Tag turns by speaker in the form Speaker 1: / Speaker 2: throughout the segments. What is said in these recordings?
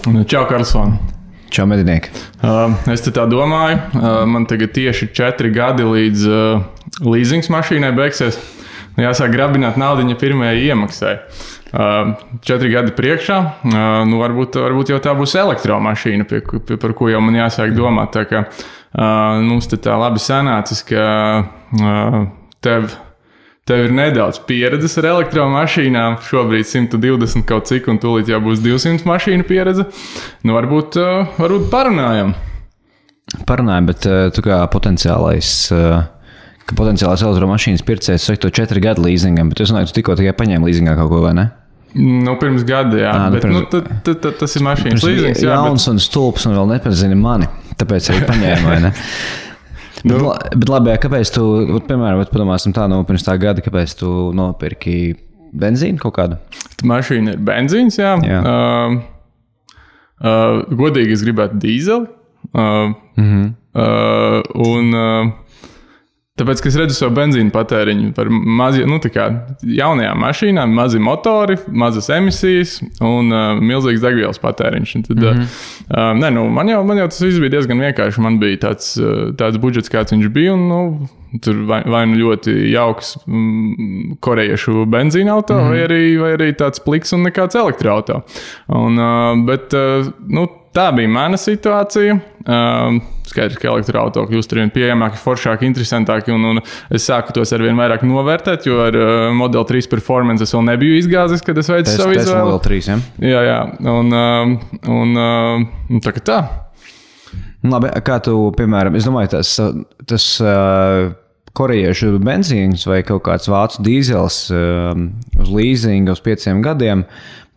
Speaker 1: Čau, Karlsson.
Speaker 2: Čau, medinieki.
Speaker 1: Es te tā domāju, man tagad tieši 4 gadi līdz leasings mašīnai beigsies. Jāsāk grabināt naudiņa pirmajai iemaksai. 4 gadi priekšā, varbūt jau tā būs elektromašīna, par ko jau man jāsāk domāt. Tā kā mums te tā labi sanācis, ka tev ir nedaudz pieredzes ar elektromašīnām. Šobrīd 120 kaut cik, un tūlīt jau būs 200 mašīnu pieredze. Varbūt parunājam.
Speaker 2: Parunājam, bet tu kā potenciālais elektromašīnas pircējs saki to 4 gadu leasingam, bet es domāju, tu tikai paņēmi leasingā kaut ko, vai ne?
Speaker 1: Pirms gada, jā. Tas ir mašīnas leasings, jā.
Speaker 2: Jauns un stulps un vēl nepazini mani, tāpēc arī paņēmu, vai ne? Bet labi, kāpēc tu, piemēram, padomāsim tā, pirms tā gada, kāpēc tu nopirki benzīnu kaut kādu?
Speaker 1: Mašīna ir benzīns, jā. Godīgi es gribētu dīzeli. Tāpēc, ka es redzu savu benzīnu patēriņu par jaunajām mašīnām, mazi motori, mazas emisijas un milzīgs degvielas patēriņš. Tad, man jau tas viss bija diezgan vienkārši. Man bija tāds budžets, kāds viņš bija, un tur vai nu ļoti jauks korejiešu benzīna auto, vai arī tāds pliks un nekāds elektroauto. Bet tā bija mana situācija. Skaidrs, ka elektroauto kļūst arvien pieejamāki, foršāki, interesantāki, un es sāku tos arvien vairāk novērtēt, jo ar Model 3 Performance es vēl nebiju izgāzis, kad es veicu savu izvēli.
Speaker 2: Model 3, ja?
Speaker 1: Jā. Un tā kā tā.
Speaker 2: Labi, kā tu, piemēram, es domāju, tas korejiešu benzīns vai kaut kāds vācu dīzels uz leasingu uz 5 gadiem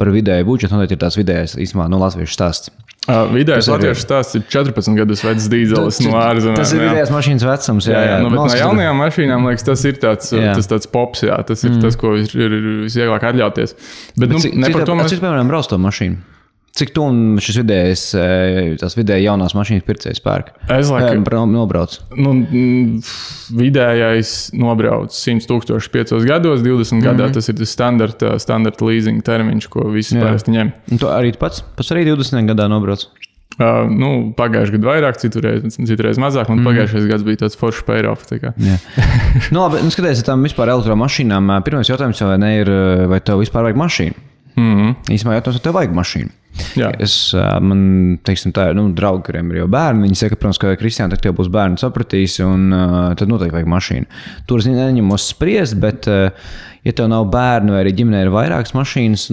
Speaker 2: par vidēju budžetu, noteikti ir tās vidējais, īstenībā, latviešu stāsts.
Speaker 1: Vidējais latviešu stāsts ir 14 gadus vecs dīzelis no ārzemēm.
Speaker 2: Tas ir vidējais mašīnas vecums, jā.
Speaker 1: Bet no jaunajām mašīnām, liekas, tas ir tāds pops, jā. Tas ir tas, ko ir visvieglāk atļauties. Bet
Speaker 2: cik, piemēram, brauc to mašīnu? Cik tu un šis vidēji jaunās mašīnas pircējs pērk?
Speaker 1: Es laikam
Speaker 2: nobrauc.
Speaker 1: Vidējais nobrauc 100,000 5 gados, 20 gadā tas ir tas standarta leasing termiņš, ko visi parasti ņem.
Speaker 2: Un tu arī pats arī 20 gadā nobrauc?
Speaker 1: Pagājuši gadu vairāk, citreiz mazāk, un pagājušais gads bija tāds foršs pay-off.
Speaker 2: Labi, skaties, tam vispār elektromašīnām. Pirmais jautājums jau ir, vai tev vispār vajag mašīnu? Īsumā jautājums, vai tev vajag mašīnu? Man, teiksim, tā ir draugi, kuriem ir jau bērni. Viņi saka, protams, ka Kristiāna, tad tev būs bērni sapratīs, un tad noteikti vajag mašīnu. Tur es neņemos spriest, bet ja tev nav bērni vai arī ģimenē ir vairākas mašīnas,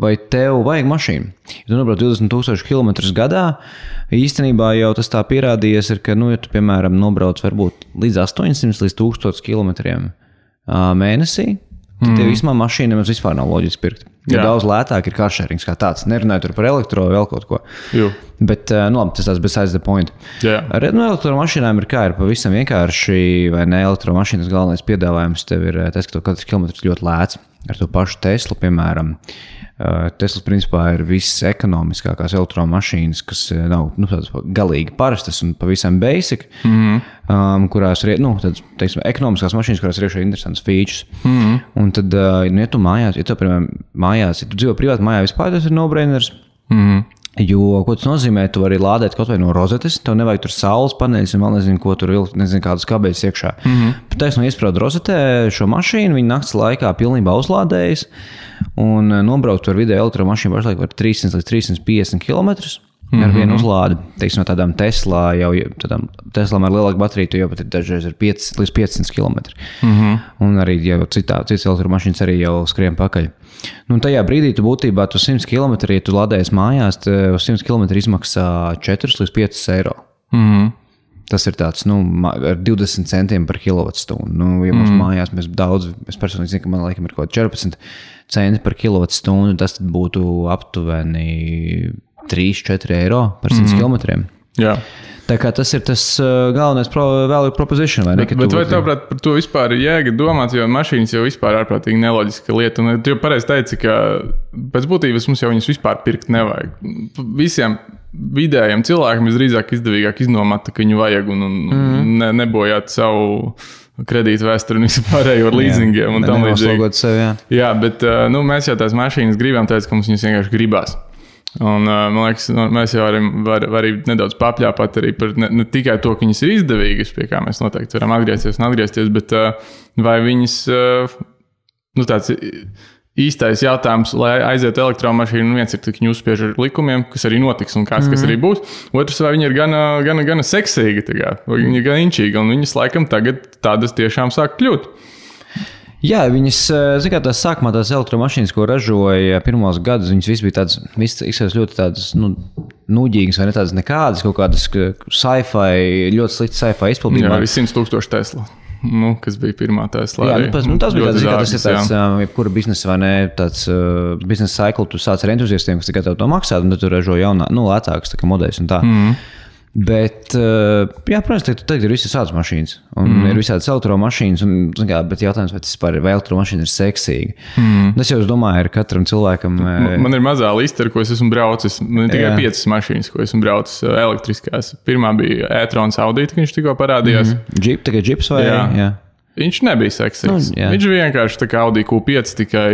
Speaker 2: vai tev vajag mašīnu? Ja tu nobrauc 20,000 kilometrus gadā, īstenībā jau tas tā pierādījies, ka, ja tu, piemēram, nobrauc varbūt līdz 800 līdz 1000 kilometriem mēnesī, tad tev vismaz mašīna nemaz vispār nav loģiski pirkt. Jo daudz lētāk ir karšērings kā tāds. Nerunāju tur par elektro vēl kaut ko. Bet, labi, tas besides the point. Ar elektromašīnām ir pavisam vienkārši, vai ne, elektromašīnas galvenais piedāvājums tev ir tas, ka katrs kilometrs ļoti lēts. Ar to pašu Teslu, piemēram. Teslas principā ir viss ekonomiskākās elektromašīnas, kas nav galīgi parastas un pavisam basic, kurās ir, teiksim, ekonomiskās mašīnas, kurās ir iekšā interesants features. Un tad, ja tu mājās, ja tu dzīvo privāti mājā, vispār tas ir no-brainers. Jo, ko tas nozīmē, tu vari lādēt kaut vai no rozetes, tev nevajag tur saules paneļus un vēl nezinu, ko tur nezinu, kādas kabeļas iekšā. Bet taisno iesprād rozetē šo mašīnu, viņi nakts laikā pilnībā uzlādējas un nobraukt ar vidēju elektromašīnu pašlaik var 300 līdz 350 kilometrus ar vienu uzlādi. Teiksim, no tādām Teslām ar lielāku bateriju, tu jau pat dažreiz ir 5 līdz 500 kilometri. Un arī jau citas elektromašīnas arī jau skrien pakaļ. Tajā brīdī tu būtībā 100 km, ja tu lādējies mājās, uz 100 km izmaksā 4 līdz 5 eiro. Tas ir tāds, ar 20 centiem par kilovatstundu. Ja mums mājās mēs daudz, es personīgi zinu, ka man laikam ir kaut 14 centi par kilovatstundu, tas tad būtu aptuveni 3-4 eiro par 100 kilometriem.
Speaker 1: Jā.
Speaker 2: Tā kā tas ir tas galvenais value proposition, vai ne?
Speaker 1: Bet vai tavuprāt par to vispār ir jēga domāt, jo mašīnas jau vispār ārprātīgi neloģiska lieta, un tu jau pareizi teici, ka pēc būtības mums jau viņas vispār pirkt nevajag. Visiem vidējiem cilvēkiem visdrīzāk izdevīgāk iznomāt, ka viņu vajag un nebojāt savu kredītu vēsturi un vispārējo ar līzingiem un tam līdzīgi.
Speaker 2: Sevi, jā.
Speaker 1: Jā, bet mēs jau tās mašīnas gribam, tāpēc, ka mums viņas vienkārši gribās. Un, man liekas, mēs jau varam arī nedaudz papļāpāt arī par ne tikai to, ka viņas ir izdevīgas, pie kā mēs noteikti varam atgriezties, bet vai viņas, tāds īstais jautājums, lai aizietu elektromašīnu, viens ir, ka viņi uzspiež ar likumiem, kas arī notiks un kas arī būs. Otrs, vai viņi ir gana seksīga, vai viņi ir gan inčīga, un viņas laikam tagad tādas tiešām sāk kļūt.
Speaker 2: Jā, viņas, tās sākumā tās elektromašīnas, ko ražoja pirmos gadus, viņas viss bija tādas, izskatās ļoti tādas, nūģīgas vai ne tādas nekādas, kaut kādas sci-fi, ļoti slikti sci-fi izpildījumā.
Speaker 1: Jā, viss 100,000 Tesla. Kas bija pirmā Tesla.
Speaker 2: Jā, tas bija tas ir tāds, jebkura biznesa vai ne, tāds biznesa cycle, tu sāc ar entuziastiem, kas tikai tev to maksā, un tad tu ražo jaunā, lētākas modeļus un tā. Bet, jā, protams, tagad ir visas tādas mašīnas, un ir visādas elektromašīnas, bet jautājums, vai elektromašīna ir seksīga. Tas jau, es domāju, ir katram cilvēkam.
Speaker 1: Man ir mazā lista, ar ko es esmu braucis. Man ir tikai 5 mašīnas, ko esmu braucis elektriskās. Pirmā bija e-trons Audi, ka viņš tikko parādījās.
Speaker 2: Tagad džips vai? Jā.
Speaker 1: Viņš nebija seksīgs. Viņš vienkārši tā kā Audi Q5, tikai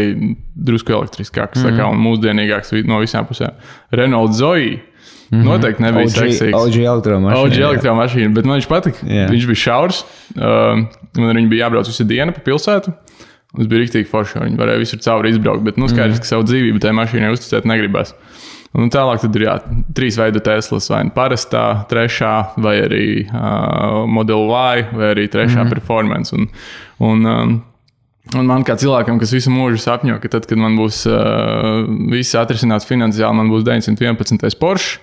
Speaker 1: drusku elektriskāks un mūsdienīgāks no visām pusēm. Renault Zoe. Noteikti nebija seksīgs.
Speaker 2: OG elektromašīna.
Speaker 1: Bet man viņš patika. Viņš bija šaurs. Man ar viņu bija jābrauc visu dienu pa pilsētu. Tas bija riktīgi forši. Viņi varēja visur cauri izbraukt. Bet skaidrs, ka savu dzīvību tajā mašīnai uzticēt negribas. Un tālāk tad ir 3 veidu Teslas. Vai parastā, 3. vai arī Model Y, vai arī 3. Performance. Un man kā cilvēkam, kas visu mūžu sapņo, ka tad, kad man būs viss atrisināts finansiāli, man būs 911. Porsche,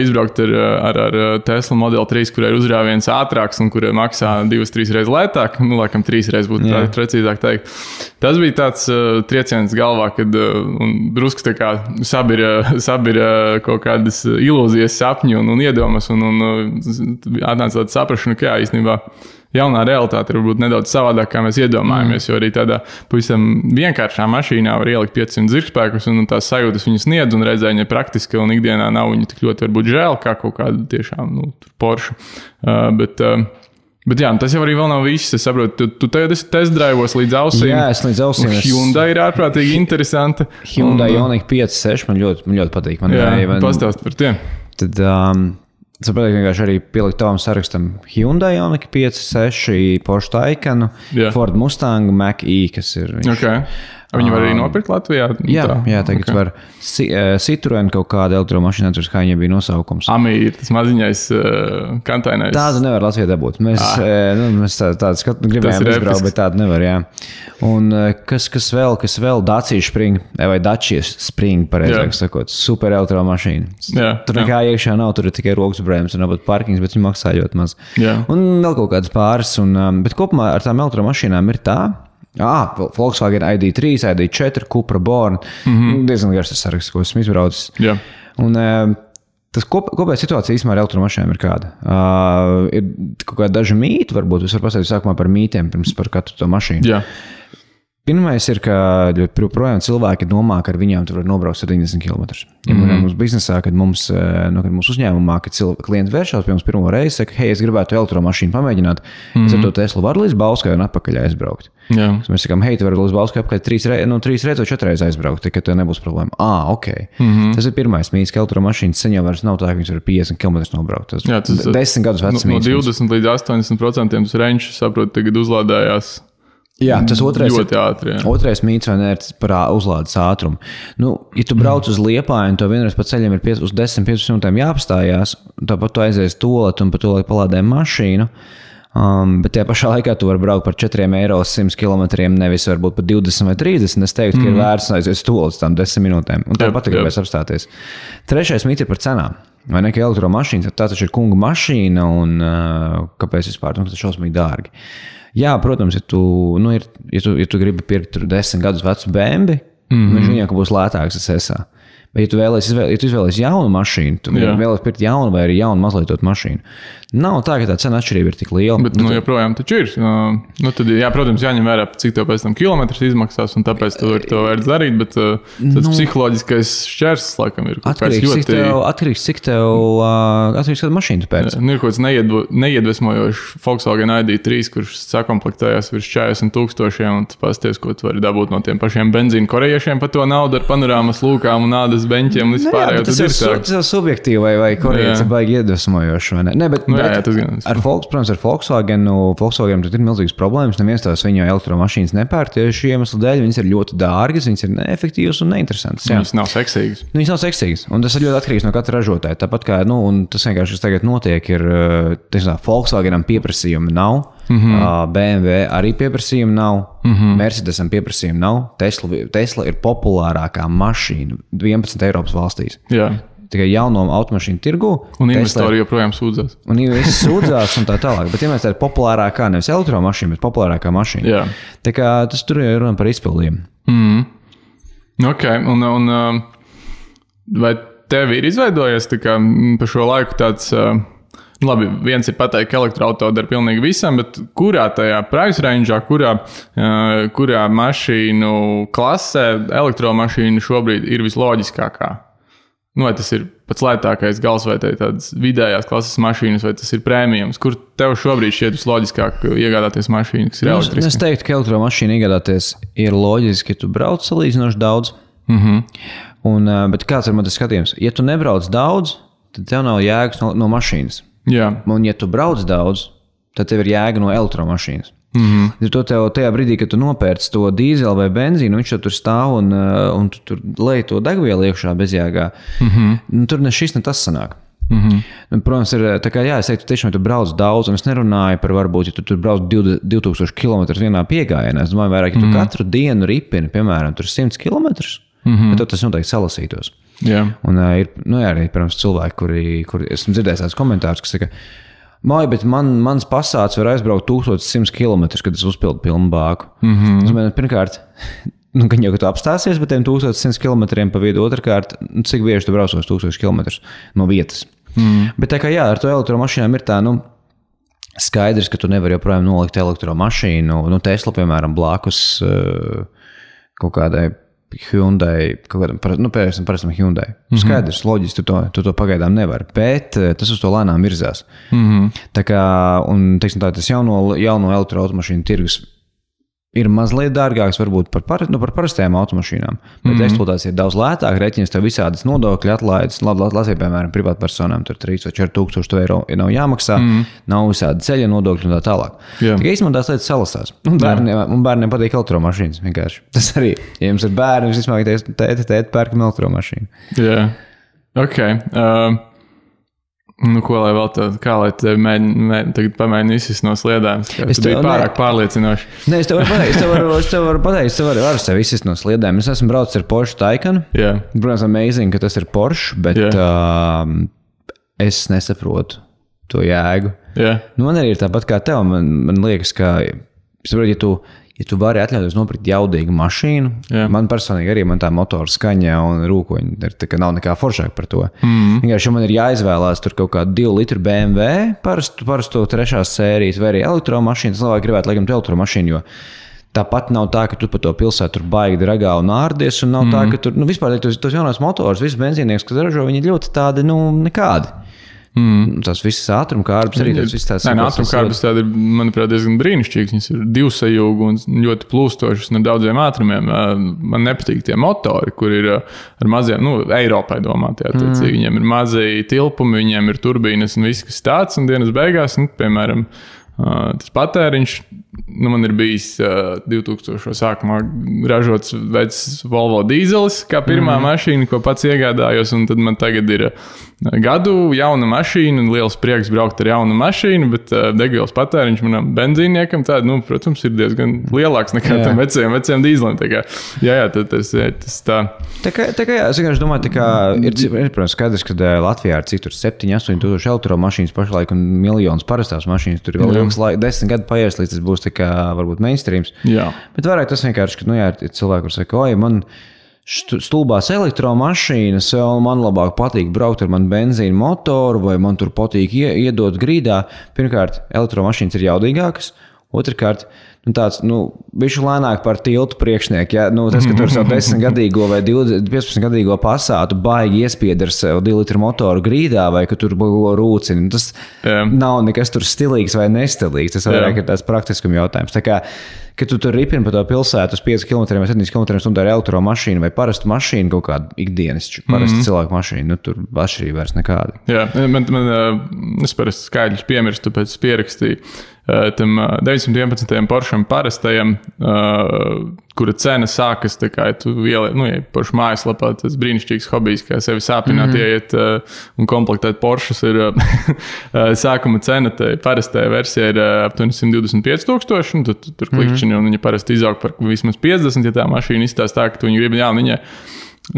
Speaker 1: izbraukt ar Tesla Model 3, kurai ir uzrāviens ātrāks un kurai maksā 2-3 reizes lētāk, laikam 3 reizes būtu precīzāk teikt. Tas bija tāds trieciens galvā, kad drusku tā kā sabira kaut kādas ilūzijas sapņi un iedomas un atnāca tāda saprašana, ka jā, īstenībā jaunā realitāte ir varbūt nedaudz savādāk, kā mēs iedomājamies, jo arī tādā pavisam vienkāršā mašīnā var ielikt 500 zirgspēkus un tās sajūtas viņas sniedz un reizē viņa ir praktiska un ikdienā nav viņa tik ļoti varbūt žēl, kā kaut kāda tiešām Porsche. Bet jā, tas jau arī vēl nav viss. Es saprotu, tu tagad esi testdraivos līdz ausīm.
Speaker 2: Jā, es līdz ausīm.
Speaker 1: Hyundai ir ārprātīgi interesanti.
Speaker 2: Hyundai Ioniq 5-6 man ļoti patīk.
Speaker 1: Pastāst par tiem.
Speaker 2: Tad es saprotu, vienkārši arī pielikt tavam sarakstam Hyundai Ioniq 5-6, Porsche Taycanu, Ford Mustang Mach-E, kas ir viņš.
Speaker 1: Okay. Viņi var arī nopirkt Latvijā?
Speaker 2: Jā, tagad var Citroen kaut kāda elektromašīna, kā viņai bija nosaukums.
Speaker 1: Ami ir tas maziņais kantainais.
Speaker 2: Tādu nevar Latvijā dabūt. Mēs tādu gribējām izbraukt, bet tādu nevar, jā. Un kas vēl? Dacia Spring, vai Dacia Spring, pareizāk sakot, super elektromašīna. Tur nekā iekšā nav, tur ir tikai rokas brēmas un abat parkings, bet viņi maksā ļoti maz. Un vēl kaut kādas pāris, bet kopumā ar tām elektromašīnām ir tā, Volkswagen ID3, ID4, Cupra Born. Diezgan garš tas saraksts, ko esmu izbraucis. Un tas kopējā situācija īstenībā ar elektromašīnām ir kāda. Ir kaut kādi daži mīti, varbūt es varu pastāstīt sākumā par mītiem, pirms par katru to mašīnu. Pirmais ir, ka joprojām cilvēki domā, ka ar viņām tur var nobraukt 70 km. Ja mums biznesā, kad mums uzņēmumā, kad klienti vēršās pie mums pirmo reizi, saka, hei, es gribētu elektromašīnu pamēģināt, es ar to Teslu varu līdz Bauskai un atpakaļ aizbraukt. Mēs sakām, hei, tu vari līdz Bauskai apakaļ 3 reizes vai 4 reizes aizbraukt, tikai tev nebūs problēma. Ok. Tas ir pirmais mīts, ka elektromašīnas sen jau vairs nav tā, ka viņas var 50 km nobraukt. Tas 10 gadus vecs mīts.
Speaker 1: No 20 līdz 80% tas range, saprotu, tagad uzlādājās.
Speaker 2: Jā, tas otrais mīts vai ne ir par uzlādes ātrumu. Ja tu brauc uz Liepāju un to vienreiz pa ceļam ir uz 10-15 minūtēm jāapstājās, tāpat tu aizies tolet un pa tolet palādē mašīnu, bet tajā pašā laikā tu vari braukt par 4 eiro 100 km, nevis varbūt par 20 vai 30. Es teiktu, ka ir vērts aizies tolet tām 10 minūtēm. Un tāpat gribēs apstāties. Trešais mīts ir par cenām. Vai ne, ka elektromašīna, tā taču ir kunga mašīna un kāpēc vispār, tas šausmīgi dārgi. Jā, protams, ja tu gribi pirkt 10 gadus vecu BMW, viņš viņam būs lētāks SSA. Bet, ja tu izvēlies jaunu mašīnu, tu vēlies pirkt jaunu vai arī jaunu mazlietotu mašīnu. Nav tā, ka tā cena atšķirība ir tik liela.
Speaker 1: Bet, joprojām taču ir. Tad, jā, protams, jāņem vērā, cik tev pēc tam kilometrs izmaksās, un tāpēc tu vari to vērts darīt, bet tas psiholoģiskais šķērslis, laikam, ir kaut kāds ļoti...
Speaker 2: Atkarīgs, kāda mašīna tu pēc.
Speaker 1: Ir kaut kāds neiedvesmojošs Volkswagen ID3, kurš sakomplektējās virs 40,000, un tu pasties, ko tu vari dabūt no tiem pašiem benzīnu korejiešiem par to naudu ar panorāmas lūkām un ādas uz beņķiem un vispār.
Speaker 2: Tas ir subjektīvi vai korīts baigi iedvesmojoši, vai ne? Ne, bet ar Volkswagen tur ir milzīgas problēmas. Neviens tās viņa elektromašīnas nepērk tieši iemeslu dēļ. Viņas ir ļoti dārgas, viņas ir neefektīvas un neinteresantas.
Speaker 1: Viņas nav seksīgas.
Speaker 2: Viņas nav seksīgas. Un tas ir ļoti atkarīgs no katra ražotāja. Tāpat kā, un tas vienkārši, kas tagad notiek, ir, Volkswagenam pieprasījumi nav. BMW arī pieprasījumi nav, Mercedesam pieprasījumi nav. Tesla ir populārākā mašīna 11 Eiropas valstīs.
Speaker 1: Jā.
Speaker 2: Tikai jauno automašīnu tirgu.
Speaker 1: Un investori joprojām sūdzās.
Speaker 2: Un visi sūdzās un tā tālāk. Bet, ja mēs tādu populārākā, nevis elektromašīna, bet populārākā mašīna.
Speaker 1: Jā.
Speaker 2: Tā kā tas tur ir runa par izpildījumu.
Speaker 1: Ok, un vai tev ir izveidojies tā kā pa šo laiku tāds... Labi, viens ir pateikt, ka elektroauto dara pilnīgi visam, bet kurā tajā price range'ā, kurā mašīnu klasē elektromašīna šobrīd ir visloģiskākā? Vai tas ir pats lētākais gals, vai tādas vidējās klases mašīnas, vai tas ir prēmijums? Kur tev šobrīd šķiet visloģiskāk iegādāties mašīnu, kas ir elektriska?
Speaker 2: Es teiktu, ka elektromašīnu iegādāties ir loģiski, ja tu brauc salīdzinoši daudz. Bet kāds ir man tas skatījums? Ja tu nebrauc daudz, tad tev nav jēgas no mašīnas.
Speaker 1: Jā.
Speaker 2: Un ja tu brauc daudz, tad tev ir jēga no elektromašīnas. To tev tajā brīdī, kad tu nopērci to dīzeli vai benzīnu, viņš tur stāv un tu tur lej to degvielu iekšā bezjēgā. Tur ne šis, ne tas sanāk. Protams, ir tā kā es teiktu, tiešām tu brauc daudz, un es nerunāju par varbūt, ja tu tur brauc 2000 km vienā piegājienā. Es domāju, vairāk, ja tu katru dienu ripini, piemēram, tur 100 km, tad tas noteikti salasītos.
Speaker 1: Jā.
Speaker 2: Un ir arī, protams, cilvēki, kuri esmu dzirdējis tādus komentārus, kas saka, bet mans pasāds var aizbraukt 1100 km, kad es uzpildu pilnu bāku. Es domāju, pirmkārt, gan jau, ka tu apstāsies, bet tiem 1100 km pa vidu, otrkārt, cik bieži tu braucos 1000 km no vietas. Bet tā kā jā, ar to elektromašīnām ir tā, skaidrs, ka tu nevari joprojām nolikt elektromašīnu, Tesla, piemēram, blakus kaut kādai Hyundai, parastam Hyundai. Skaidrs, loģiski, tu to pagaidām nevari, bet tas uz to lēnām virzās. Tā kā, un, teiksim tā, tas jauno elektroautomašīnu tirgus ir mazliet dārgāks varbūt par parastajām automašīnām, bet eksploatācija ir daudz lētāk, reķinas tev visādas nodokļu atlaides, labi, piemēram, privātpersonām tur 3 vai 4 tūkstoši eiro nav jāmaksā, nav visādi ceļa nodokļi un tā tālāk. Tikai īstenībā tās lietas salasās. Un bērniem patīk elektromašīnas vienkārši. Tas arī, ja jums ir bērni, vismāk tēti pērkam elektromašīnu.
Speaker 1: Jā, ok. Ko lai vēl tādu, kā lai tevi tagad pamēģini izsist no sliedēm? Tas bija pārāk pārliecinoši.
Speaker 2: Nē, es tev varu pateikt, varu sevi izsist no sliedēm. Es esmu braucis ar Porsche Taycan.
Speaker 1: Yeah.
Speaker 2: Protams, amazing, ka tas ir Porsche, bet es nesaprotu to jēgu.
Speaker 1: Yeah.
Speaker 2: Man arī ir tāpat kā tev. Man liekas, ka, ja tu vari atļauties nopirkt jaudīgu mašīnu, man personīgi arī tā motora skaņa un rūkoņi nav nekā foršāk par to. Vienkārši man ir jāizvēlās tur kaut kādu 2 litru BMW, parastu 3. sērijas vai arī elektromašīnu. Es labāk gribētu laikam elektromašīnu, jo tāpat nav tā, ka tu pa to pilsētu tur baigi dragā un ārdies, un nav tā, ka tur, vispār tos jaunās motors, visus benzīnieks, kas ražo, viņi ļoti tādi, nekādi. Tas visas ātrumkārbas arī tas viss tās.
Speaker 1: Ātrumkārbas tādi ir, manuprāt, diezgan brīnišķīgas. Viņas ir divsajūgu un ļoti plūstošas un ar daudziem ātrumiem. Man nepatīk tie motori, kur ir ar maziem, Eiropai domāti, attiecīgi. Viņiem ir mazi tilpumi, viņiem ir turbīnas un viss, kas tāds, un dienas beigās, piemēram, tas patēriņš, man ir bijis 2000. Sākumā ražots vecs Volvo dīzelis, kā pirmā mašīna, ko pats iegādājos, un tad man tagad ir gadu jauna mašīna un liels prieks braukt ar jaunu mašīnu, bet degvielas patēriņš manam benzīniekam tāda, protams, ir diezgan lielāks nekā tam veciem dīzelim. Tā kā, tas tā.
Speaker 2: Tā kā, es vienkārši domāju, ir, protams, skaidrs, ka Latvijā ir cik tur 7-8 tūkstoši elektromašīnas pašlaik un miljonus parastās mašīnas. Tur vēl ilgs 10 gadu paies, līdz tas būs tā kā varbūt mainstreams.
Speaker 1: Jā.
Speaker 2: Bet vairāk tas vienkārši, ka, ir cilvēki, kur saka, man stulbās elektromašīnas, man labāk patīk braukt ar manu benzīnu motoru, vai man tur patīk iedot grīdā. Pirmkārt, elektromašīnas ir jaudīgākas, Otrkārt, tāds, viņš ir lēnāk par tiltu priekšnieku. Ja? Tas, ka tur savu 10-gadīgo vai 15-gadīgo pasātu baigi iespied ar sev 2 litru motoru grīdā vai ka tur rūcini, tas nav nekas tur stilīgs vai nestilīgs. Tas vairāk ir tāds praktiskums jautājums. Tā kā, kad tu tur ripini pa to pilsētu uz 5 km vai 7 km stundā ar elektromašīnu vai parastu mašīnu, kaut kādu ikdienas, parastu cilvēku mašīnu, tur atšķirība vairs nekāda.
Speaker 1: Jā, es parasti skaidrs piemirstu, tāpēc pierakstīju. Tam 911. Porscham parastajam, kura cena sākas, tā kā tu ja Porsche mājaslapā, tas brīnišķīgs hobijs, kā sevi sāpināt, ieiet un komplektēt Porschus ir sākuma cena, tai parastajā versijā ir aptuveni 125,000, un tur klikšķiņi, un viņa parasti izaug par vismaz 50, ja tā mašīna izstāsta tā, ka tu viņu gribi, viņai.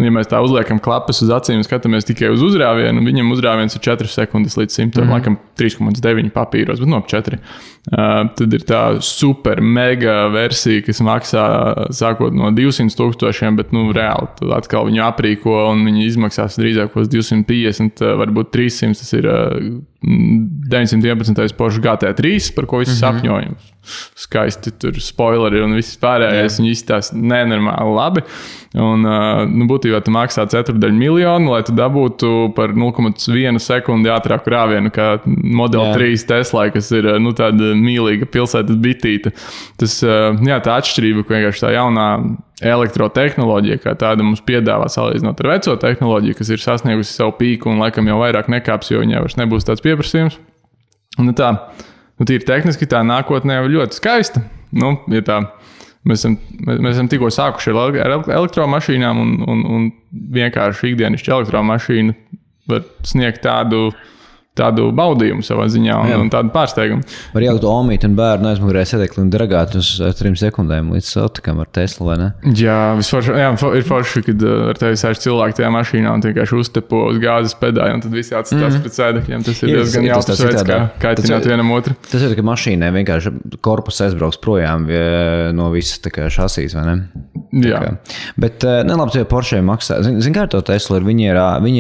Speaker 1: Ja mēs tā uzliekam klapas uz acīm un skatāmies tikai uz uzrāvienu, viņam uzrāviens ir 4 sekundes līdz 100, laikam 3,9 papīros, bet 4. Tad ir tā super mega versija, kas maksā sākot no 200,000, bet reāli tad atkal viņu aprīko un viņi izmaksās drīzākos 250, varbūt 300, tas ir 911. Porsche GT3, par ko visi sapņoja. Skaisti tur spoileri un viss pārējais, viņi izstāsta nenormāli labi. Un, būtībā tu maksā 1/4 lai tu dabūtu par 0,1 sekundi ātrāku rāvienu, kā Model 3 Tesla, kas ir tāda mīlīga pilsētas bitīte. Tas, tā atšķirība, ka vienkārši tā jaunā elektrotehnoloģija, kā tāda mums piedāvā salīdzinot ar veco tehnoloģiju, kas ir sasniegusi savu pīku un laikam jau vairāk nekāps, jo viņai vairs nebūs tāds pieprasījums. Un tīri tehniski tā nākotnē ir ļoti skaista. Ja tā, mēs esam tikko sākuši ar elektromašīnām un vienkārši ikdienišķi elektromašīna var sniegt tādu baudījumu savā ziņā un tādu pārsteigumu.
Speaker 2: Var ielikt omīti un bērnu aizmugurē sēdekli un dragāt uz 3 sekundēm līdz satikam ar Teslu, vai ne?
Speaker 1: Jā, ir forši, kad ar tevi sēž cilvēki tajā mašīnā un vienkārši uztepo uz gāzes pedāļu un tad visi atstās pret sēdekļiem. Tas ir diezgan jautrs veids, kā kaitināt vienam otru.
Speaker 2: Tas ir, ka mašīnai vienkārši korpus aizbrauks projām no visas tā kā šasīs, vai ne?
Speaker 1: Jā.
Speaker 2: Bet nelabi, ja Porsche maksā. Zin kā ar to Teslu viņi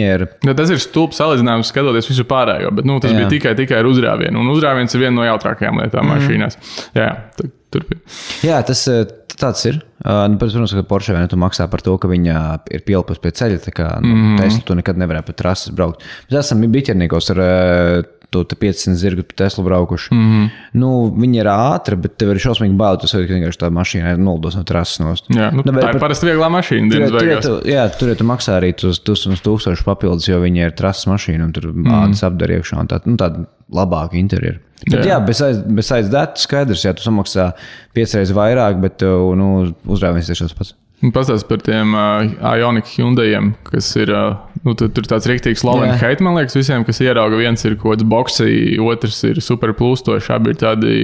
Speaker 2: ir...
Speaker 1: Tas ir stulbs salīdzinājums, skatoties visu pārējo. Bet tas bija tikai ar uzrāvienu. Un uzrāviens ir viena no jautrākajām lietām mašīnās. Jā, turpin.
Speaker 2: Jā, tas tāds ir. Protams, ka Porsche vai ne tu maksā par to, ka viņa ir pielpus pie ceļa. Tā kā Tesla tu nekad nevarētu pa trases braukt. Mēs esam biķerniekos ar to 500 zirgu pa Teslu braukuši. Viņi ir ātri, bet tev ir šausmīgi bail. Tu savi, ka vienkārši tā mašīna ir noldos no trases nost.
Speaker 1: Jā, tā ir parasti vieglā mašīna dienas beigās.
Speaker 2: Tur tu maksā arī 1000 papildus, jo viņa ir trases mašīna un tur ādas apdara iekšā un tāda labāka interjera. Bet jā, bez aizdēta skaidrs, ja tu samaksā 5 reizes vairāk, bet uzrāviens ir šos pats.
Speaker 1: Pastāst par tiem Ioniq Hyundaiiem, kas ir tur tāds riktīgs love and hate, man liekas, visiem, kas ierauga. Viens ir kaut kāds boksī, otrs ir super plūstoši, abi ir tādi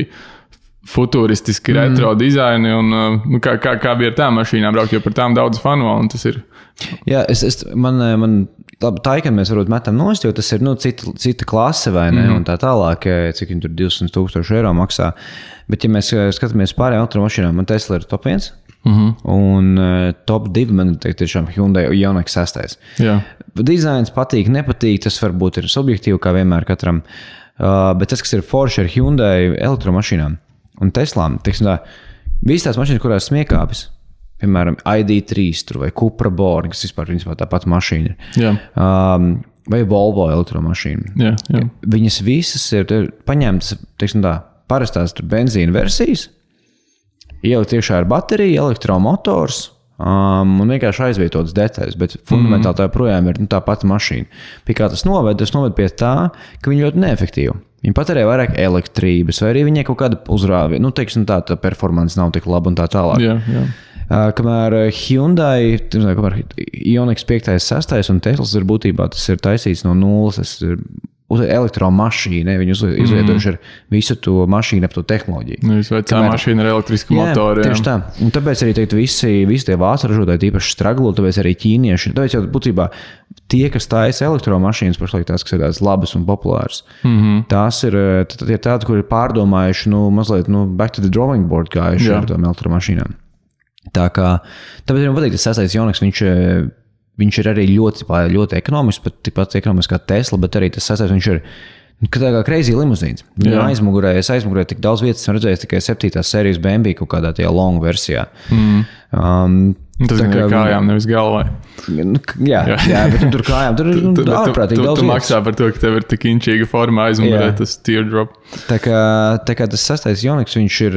Speaker 1: futuristiski retro dizaini. Un, kā bija ar tām mašīnām braukt, jo par tām daudz fanu, un tas ir...
Speaker 2: Jā, man labi, Taycan mēs varbūt metam nost, jo tas ir cita klase vai ne, un tā tālāk, cik viņi tur 200,000 eiro maksā. Bet ja mēs skatāmies pārējām elektromašīnām, man Tesla ir top 1. Un top 2 man tiešām Hyundai Ioniq 6. Dizains patīk, nepatīk, tas varbūt ir subjektīvi, kā vienmēr katram. Bet tas, kas ir forši ar Hyundai elektromašīnām un Teslām, teiksim tā, visas tās mašīnas, kurās smiekāpis, piemēram, ID3 vai Cupra Born, kas vispār tā pati mašīna ir. Vai Volvo elektromašīna. Viņas visas ir paņemtas, teiksim tā, parastās benzīna versijas, ielikt iekšā ar bateriju, elektromotors un vienkārši aizvietotas detaļas, bet fundamentāli tā projām ir tā pati mašīna. Pie kā tas noved pie tā, ka viņi ļoti neefektīvi. Viņi patērē vairāk elektrības, vai arī viņai kaut kāda uzrāvi, teiksim tā performance nav tik laba un tā tālāk.
Speaker 1: Jā.
Speaker 2: Kamēr Hyundai, kamēr Ioniq 5, 6 un Teslas ir būtībā, tas ir taisīts no nulles, tas ir elektromašīna, viņi izveidojuši ar visu to mašīnu ap to tehnoloģiju.
Speaker 1: Vecā mašīna ar elektrisku motoru.
Speaker 2: Tieši tā. Un tāpēc arī visi tie vācu ražotāji tīpaši straglo, tāpēc arī ķīnieši. Tāpēc jau būtībā tie, kas taisa elektromašīnas, pašlaik tās, kas ir tādas labas un populāras, tās ir tādi, kur ir pārdomājuši, mazliet, back to the drawing board gājuši ar tām elektromašīnām. Tāpēc man patīk tas 6. Ioniq, viņš ir arī ļoti ekonomisks, pat tikpat ekonomisks kā Tesla, bet arī tas 6. viņš ir Kad tā kā crazy limuzīns. Viņa aizmugurē tik daudz vietas, esmu redzējis tikai 7. sērijas BMW kaut kādā tajā long versijā.
Speaker 1: Tas ir kājām, nevis galvai.
Speaker 2: Jā, bet tur kājām, tur ārprātīgi daudz vietas.
Speaker 1: Tu maksā par to, ka tev ir tik inčīga forma aizmugurē tas teardrop.
Speaker 2: Tā kā tas 6. Ioniqs, viņš ir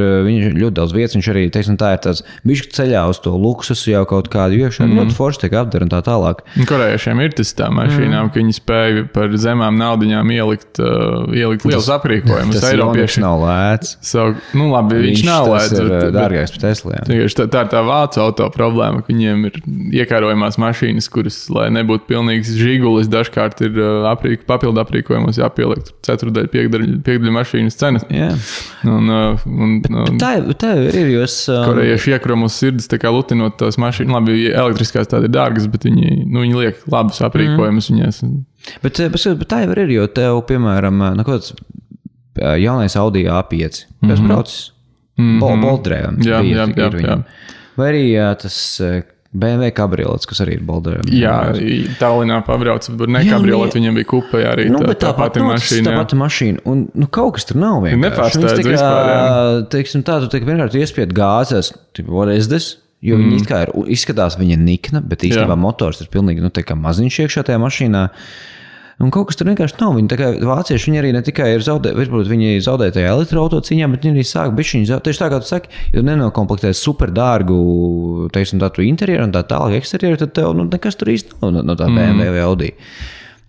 Speaker 2: ļoti daudz vietas, viņš arī, teiksim, tā ir tāds bišķi ceļā uz to luksusu jau kaut kādu iekšā, ļoti forši tiek apdara un tā tālāk.
Speaker 1: Korejiešiem ir tas tā mašīnām, ka viņi spēja par zemām naudiņām ielikt liels aprīkojumus.
Speaker 2: Tas Ioniqs nav lēts.
Speaker 1: Nu labi, viņš nav lēts.
Speaker 2: Tas ir dārgāks par Tesliem.
Speaker 1: Tā ir tā vācu auto problēma, ka viņiem ir iekārojamās mašīnas, kuras, lai nebūtu pilnīgs žigulis, dažkārt ir papildu aprīkojumos jāpieliek ceturdaļa, piekdaļa mašīnas cenas.
Speaker 2: Tā ir, jo es...
Speaker 1: Korejieši iekro mūsu sirdis, tā kā lutinot tās mašīnas. Labi, elektriskās tādi ir dārgas, bet viņi liek labus aprīkojumus viņās.
Speaker 2: Bet tā jau ir, jo tev, piemēram, kāds jaunais Audi A5. Tas braucis Boldrēvam.
Speaker 1: Jā.
Speaker 2: Vai arī tas BMW kabriolets, kas arī ir Boldrēvam.
Speaker 1: Jā, Tallinā pabrauc, bet ne kabriolets, viņiem bija kupa, arī tā pati mašīna.
Speaker 2: Tā pati mašīna, un kaut kas tur nav vienkārši.
Speaker 1: Nepārsteidz vispār, jā.
Speaker 2: Teiksim tā, tu vienkārši iespied gāzes, what is this? Jo viņi izskatās viņa nikna, bet īstenībā motors ir pilnīgi, tā kā maziņš iekšā tajā mašīnā. Un kaut kas tur vienkārši nav. Viņi tā kā vācieši, viņi arī ne tikai ir varbūt viņi zaudēja tajā elektroauto cīņā, bet viņi arī sāk bišķiņi zaudēt. Tieši tā, kā tu saki, ja tu nenokomplektēsi super dārgu, teiksim, tā tu interjeru un tā tālāk eksterjeru, tad tev nekas tur īsti nav no tā BMW vai Audi.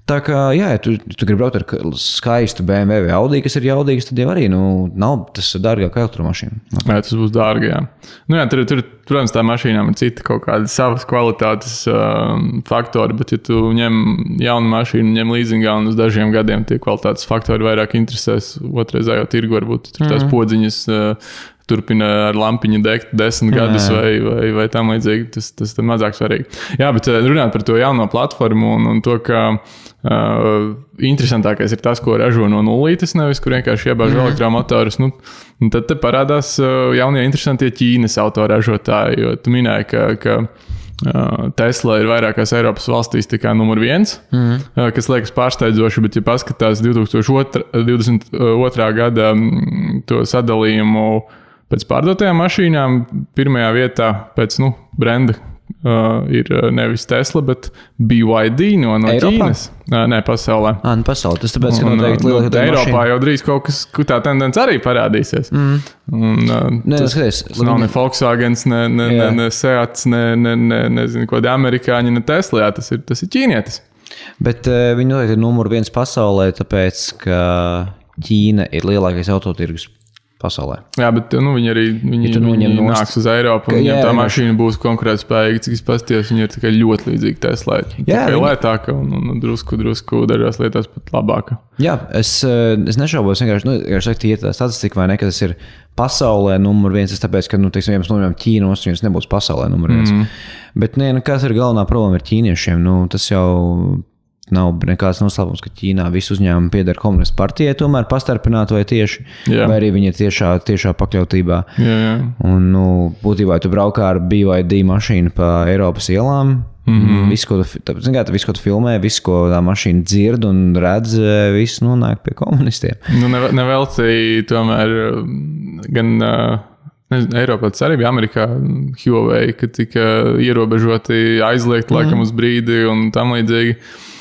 Speaker 2: Tā kā, jā, ja tu gribi braukt ar skaistu BMW vai Audi, kas ir jaudīgs, tad jau arī, nav tas dārgāk elektromašīna.
Speaker 1: Jā, tas būs dārgi, jā. Tur, protams, tā mašīnām ir cita kaut kāda savas kvalitātes faktori, bet ja tu ņem jaunu mašīnu, ņem līzingā un uz dažiem gadiem tie kvalitātes faktori vairāk interesēs otrreizējo tirgu, varbūt tur tās podziņas turpina ar lampiņu degt 10 gadus vai tam līdzīgi, tas tad mazāk svarīgi. Jā, bet runāt par to jauno platformu un to, ka interesantākais ir tas, ko ražo no nulītes, nevis, kur vienkārši iebāž elektromotorus. Tad te parādās jaunie interesantie Ķīnas autoražotāji, jo tu minēji, ka Tesla ir vairākās Eiropas valstīs tikai numur 1, kas liekas pārsteidzoši, bet ja paskatās 2022. Gada to sadalījumu pēc pārdotajām mašīnām, pirmajā vietā pēc brenda ir nevis Tesla, bet BYD no Ķīnas. Nē, pasaulē.
Speaker 2: Pasaulē. Tas tāpēc, ka noteikti lielākā
Speaker 1: Eiropā mašīna. Jau drīz kaut kas, tā tendence arī parādīsies. Tas nav ne Volkswagens, ne Seats, nezinu, ko amerikāņi, ne Tesla, jā, tas ir ķīnietis.
Speaker 2: Bet viņi noteikti ir numur 1 pasaulē, tāpēc, ka Ķīna ir lielākais autotirgus pasaulē.
Speaker 1: Jā, bet viņi arī nāks uz Eiropu, un viņiem tā mašīna būs konkurētspējīga, cik es paskatījos, viņa ir tikai ļoti līdzīga Teslai. Tikai lētāka un drusku dažās lietās pat labāka. Jā,
Speaker 2: es nešaubos vienkārši sakt, iet tā statistika vai ne, ka tas ir pasaulē numur 1, tāpēc, ka, teiksim, ja mēs Ķīnos, viņas nebūs pasaulē numur 1. Bet, kas ir galvenā problēma ar ķīniešiem? Tas jau nav nekāds noslēpums, ka Ķīnā visi uzņēmumi pieder komunistu partijai, tomēr pastarpināt vai tieši, vai arī viņi ir tiešā pakļautībā.
Speaker 1: Jā.
Speaker 2: Un, būtībā tu braukā ar BYD mašīnu pa Eiropas ielām, visu, ko tu filmē, visu, ko tā mašīna dzird un redz, viss nonāk pie komunistiem.
Speaker 1: Nevelcī tomēr gan... Eiropā tas arī bija Amerikā, Huawei, ka tika ierobežoti aizliegt laikam uz brīdi un tam līdzīgi.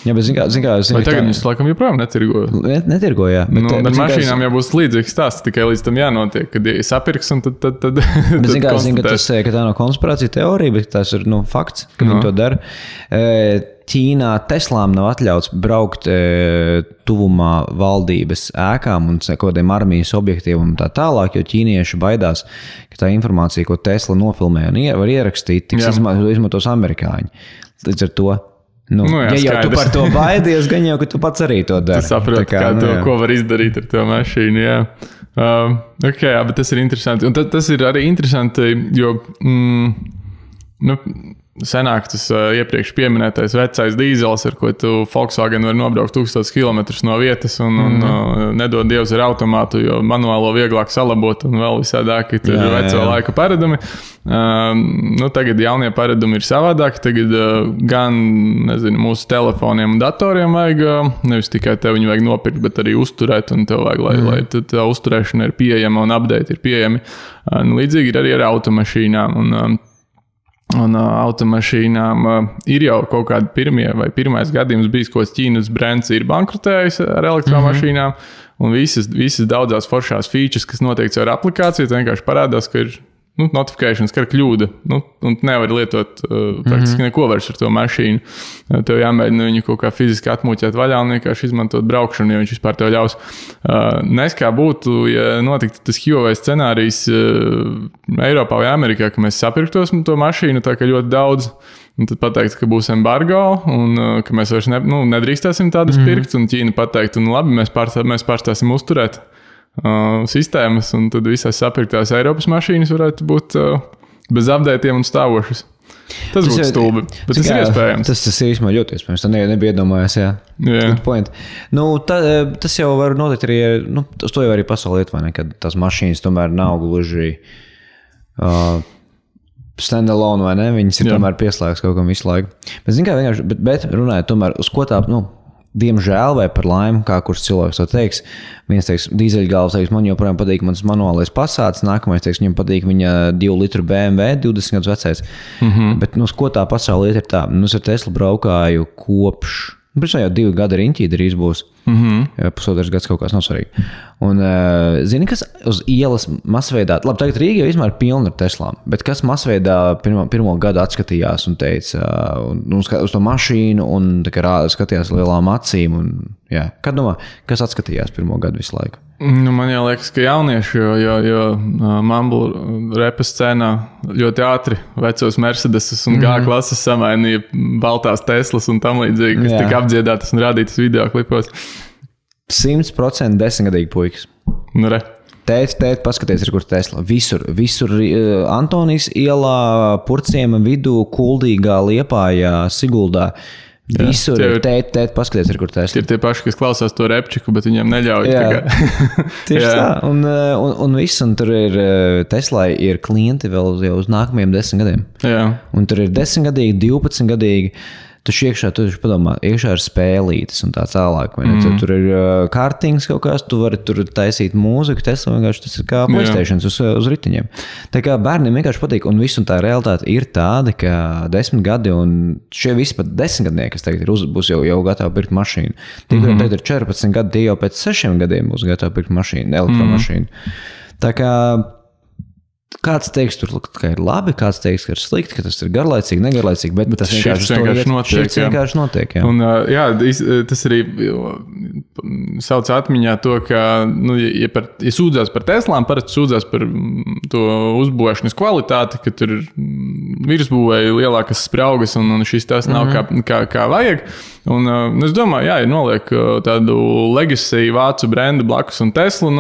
Speaker 2: Jā, bet zin kā,
Speaker 1: vai tagad viņus laikam joprojām netirgo?
Speaker 2: Netirgo, jā.
Speaker 1: Bet mašīnām jau būs līdzīgs stāsts, tikai līdz tam jānotiek, kad sapirks un tad
Speaker 2: bet zin kā, ka tā nav konspirācija teorija, bet tas ir fakts, ka viņi to dara. Ķīnā Teslām nav atļauts braukt tuvumā valdības ēkām un kādiem armijas objektiem un tā tālāk, jo ķīnieši baidās, ka tā informācija, ko Tesla nofilmē un var ierakstīt, tiks izmantos amerikāņi. Līdz ar to, ja tu par to baidies, gan jau, ka tu pats arī to dari.
Speaker 1: Tu saproti, ko var izdarīt ar to mašīnu, jā. Bet tas ir interesanti. Un tas ir arī interesanti, jo senāk tas iepriekš pieminētais vecais dīzels, ar ko tu Volkswagen var nobraukt 1000 km no vietas un nedod Dievs ar automātu, jo manuālo vieglāk salabot un vēl visādāki tur veco laika paradumi. Tagad jaunie paradumi ir savādāki. Tagad gan, mūsu telefoniem un datoriem vajag, nevis tikai tev viņu vajag nopirkt, bet arī uzturēt, un tev vajag, lai tā uzturēšana ir pieejama un update ir pieejami. Līdzīgi ir arī ar automašīnām. Un automašīnām ir jau kaut kādi pirmais gadījums bijis, ko Ķīnas brands ir bankrotējis ar elektromašīnām, un visas daudzās foršās features, kas notiek caur aplikāciju, tā vienkārši parādās, ka ir notifikācijas, ka ir kļūda, un nevar lietot praktiski neko vairs ar to mašīnu. Tev jāmēģina viņu kaut kā fiziski atmūķēt vaļā un vienkārši izmantot braukšanu, ja viņš vispār tev ļaus. Nes kā būtu, ja notiktu tas Huawei scenārijs Eiropā vai Amerikā, ka mēs sapirktos to mašīnu, tā kā ļoti daudz, un tad pateikt, ka būs embargo, un ka mēs vairs nedrīkstēsim tādas pirkt, un Ķīna pateikt, un labi, mēs pārstāsim uzturēt sistēmas, un tad visās sapirktās Eiropas mašīnas varētu būt bez updatiem un stāvošas. Tas būtu stulbi, bet tas ir iespējams.
Speaker 2: Tas ir īstenībā ļoti iespējams. Tā nebija iedomājies, jā. Good point. Tas jau var notikt arī, uz to jau arī pasauli iet, vai ne, kad tās mašīnas tomēr nav gluži stand-alone, vai ne, viņas ir tomēr pieslēgas kaut kam visu laiku. Bet, zin kā, vienkārši, bet runājot tomēr, uz ko tā, diemžēl vai par laimi, kā kurš cilvēks to teiks, viens teiks, dīzeļgalvs teiks, man joprojām patīk mans manuālais Passats, nākamais teiks, viņam patīk viņa 2 litru BMW, 20 gadus vecais. Bet, uz ko tā pasauli iet ir tā? Es ar Teslu braukāju kopš, jau 2 gadi riņķī drīz būs. Pusotrs gads kaut kāds nav svarīgi. Un, zini, kas uz ielas masveidā, labi, tagad Rīga jau izmēr pilna ar Teslām, bet kas masveidā pirmo gadu atskatījās un teica, uz to mašīnu un tā kā skatījās lielām acīm un, jā. Kad domā, kas atskatījās pirmo gadu visu laiku?
Speaker 1: Man jau liekas, ka jaunieši, jo mumble repa scēnā ļoti ātri vecos Mercedesus un G-klases samainīja baltās Teslas un tam līdzīgi, kas tika apdziedātas un rādītas video klipos.
Speaker 2: 100% 10-gadīgi puikas. Tēt, paskaties, ir kur Tesla. Visur Antonijas ielā, Purciema vidū, Kuldīgā, Liepājā, Siguldā. Visur ir tēt, paskaties, ir kur Tesla.
Speaker 1: Ir tie paši, kas klausās to repčiku, bet viņiem neļauj.
Speaker 2: Tieši tā. Un viss, un tur ir Teslai ir klienti vēl jau uz nākamajiem 10 gadiem.
Speaker 1: Jā.
Speaker 2: Un tur ir 10-gadīgi, 12-gadīgi. Tu padomā, iekšā ir spēlītes un tā tālāk. Tur ir kārtings kaut kāds, tu vari tur taisīt mūziku, Tesla vienkārši tas ir kā PlayStation uz ritiņiem. Tā kā bērniem vienkārši patīk, un viss un tā realitāte ir tāda, ka 10 gadi un šie visi pat 10-gadnieki, kas tagad būs jau gatavi pirkt mašīnu. Tie, kuriem tagad ir 14 gadi, tie jau pēc 6 gadiem būs gatavi pirkt mašīnu, elektromašīnu. Tā kā kāds teiks, tur ka ir labi, kāds teiks, ka ir slikti, ka tas ir garlaicīgi, negarlaicīgi, bet tas vienkārši notiek.
Speaker 1: Un, tas arī sauc atmiņā to, ka, ja sūdzās par Teslām, parasti sūdzās par to uzbūvēšanas kvalitāti, ka tur ir virsbūvēja lielākas spraugas un šis tas nav kā vajag. Un es domāju, ja noliek tādu legacy vācu brendu blakus un Teslu,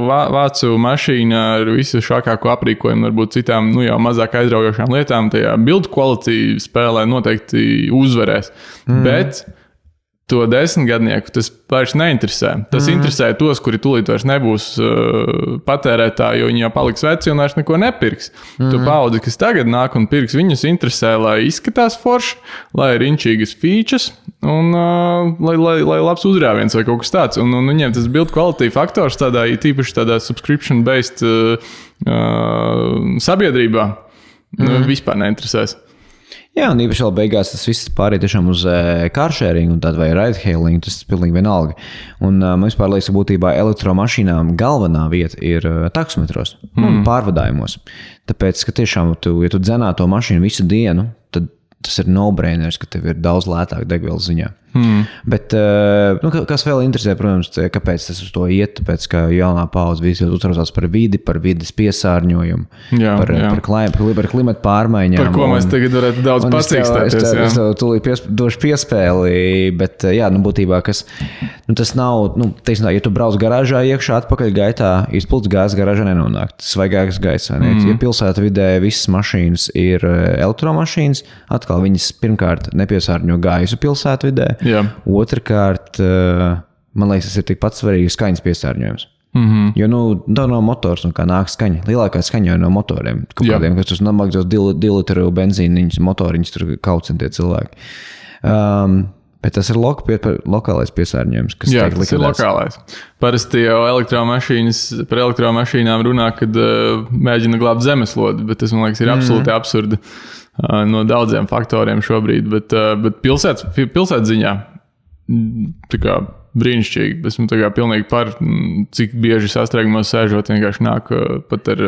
Speaker 1: vācu mašīna ar visu šākāko aprīkojumu, varbūt citām, jau mazāk aizraujošām lietām, tajā build quality spēlē noteikti uzvarēs. Bet to 10-gadnieku tas vairs neinteresē. Tas interesē tos, kuri tūlīt vairs nebūs patērētāji, jo viņi jau paliks veci un vairs neko nepirks. Tu paudzi, kas tagad nāk un pirks, viņus interesē, lai izskatās forši, lai ir inčīgas features un lai labs uzrāviens vai kaut kas tāds. Un viņiem tas build quality faktors tādā, tīpaši tādā subscription-based sabiedrībā vispār neinteresēs.
Speaker 2: Jā, un īpaši vēl beigās tas viss pārēj tiešām uz carsharing un tādu vai ride-hailing, tas pilnīgi vienalga. Un man vispār liekas, ka būtībā elektromašīnām galvenā vieta ir taksometros un pārvadājumos. Tāpēc, ka tiešām, ja tu dzenā to mašīnu visu dienu, tad tas ir no-brainers, ka tev ir daudz lētāk degvielas ziņā. Bet, kas vēl interesē, protams, kāpēc tas uz to iet, tāpēc, ka jaunā paudze visi uztraucās par vidi, par vides piesārņojumu, par klimatu pārmaiņām.
Speaker 1: Par ko mēs tagad varētu daudz pacīkstāties.
Speaker 2: Es tev tūlīt došu piespēli, bet, būtībā, tas nav, teiksim, ja tu brauc garāžā iekšā, atpakaļ gaitā, izplūds gāzes garāžā nenonāk. Tas svaigāks gaiss, vai ne? Ja pilsēta vidē visas mašīnas ir elektromašīnas, atkal viņas pirmkārt nepiesārņo gaisu pilsētu vidē.
Speaker 1: Jā.
Speaker 2: Otrakārt, man liekas, tas ir tikpat svarīgi skaņas piesārņojums. Jo, tā nav motors, kā nāk skaņa. Lielākā skaņa jau no motoriem. Kaut kādiem, kas uz namagdos 2 litru benzīniņus, motoriņus tur kaucentie cilvēki. Bet tas ir lokālais piesārņojums, kas
Speaker 1: tiek
Speaker 2: likvidēts.
Speaker 1: Tas ir lokālais. Parasti jau par elektromašīnām runā, kad mēģina glābt zemeslodi, bet tas, man liekas, ir absolūti absurdi. No daudziem faktoriem šobrīd, bet pilsētas ziņā tā kā brīnišķīgi. Esmu tā kā pilnīgi par, cik bieži sastrēgumos sēžot, vienkārši nāk pat ar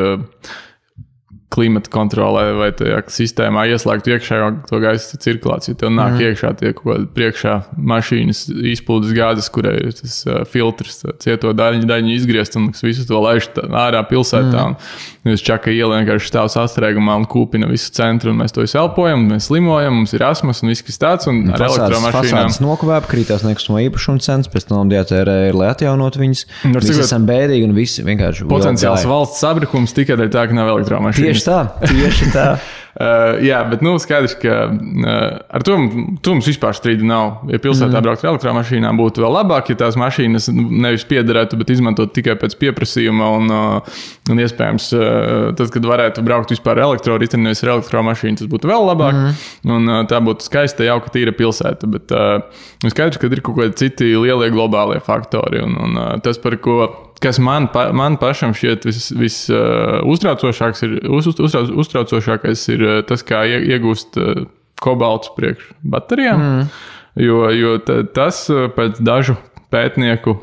Speaker 1: klimata kontrolē vai tajā sistēmā ieslēgtu iekšā to gaisa cirkulāciju. Tev nāk iekšā tie kaut kādi priekšā mašīnas izplūdes gāzes, kurai ir tas filtrs, cieto daļiņu izgriezt un visu to laiž ārā pilsētā. Un jūs čaka iela vienkārši stāv sastrēgumā un kūpina visu centru un mēs to elpojam, mēs slimojam, mums ir asmas un viss, kas tāds. Un ar elektromašīnām.
Speaker 2: Fasādes nokavēp, krītās nekustamo īpašumu cenas, pēc tam jātērē ir, lai atjaunot viņas. Visi esam bēdīgi un visi vienkārši
Speaker 1: potenciāls valsts sabrukums tikai dēļ tā, ka nav elektromašīnas.
Speaker 2: Tieši tā.
Speaker 1: Jā, bet skaidrs, ka ar to mums vispār strīda nav. Ja pilsētā braukt ar elektromašīnām būtu vēl labāk, ja tās mašīnas nevis piederētu, bet izmantot tikai pēc pieprasījuma un iespējams tad, kad varētu braukt vispār elektroriteni, nevis ar elektromašīnu, tas būtu vēl labāk. Un tā būtu skaista, jauka, tīra pilsēta. Bet skaidrs, ka ir kaut kādi citi lielie globālie faktori. Un tas, par ko kas man pašam šķiet uztraucošākais ir tas, kā iegūst kobalts priekš baterijām. Jo tas pēc dažu pētnieku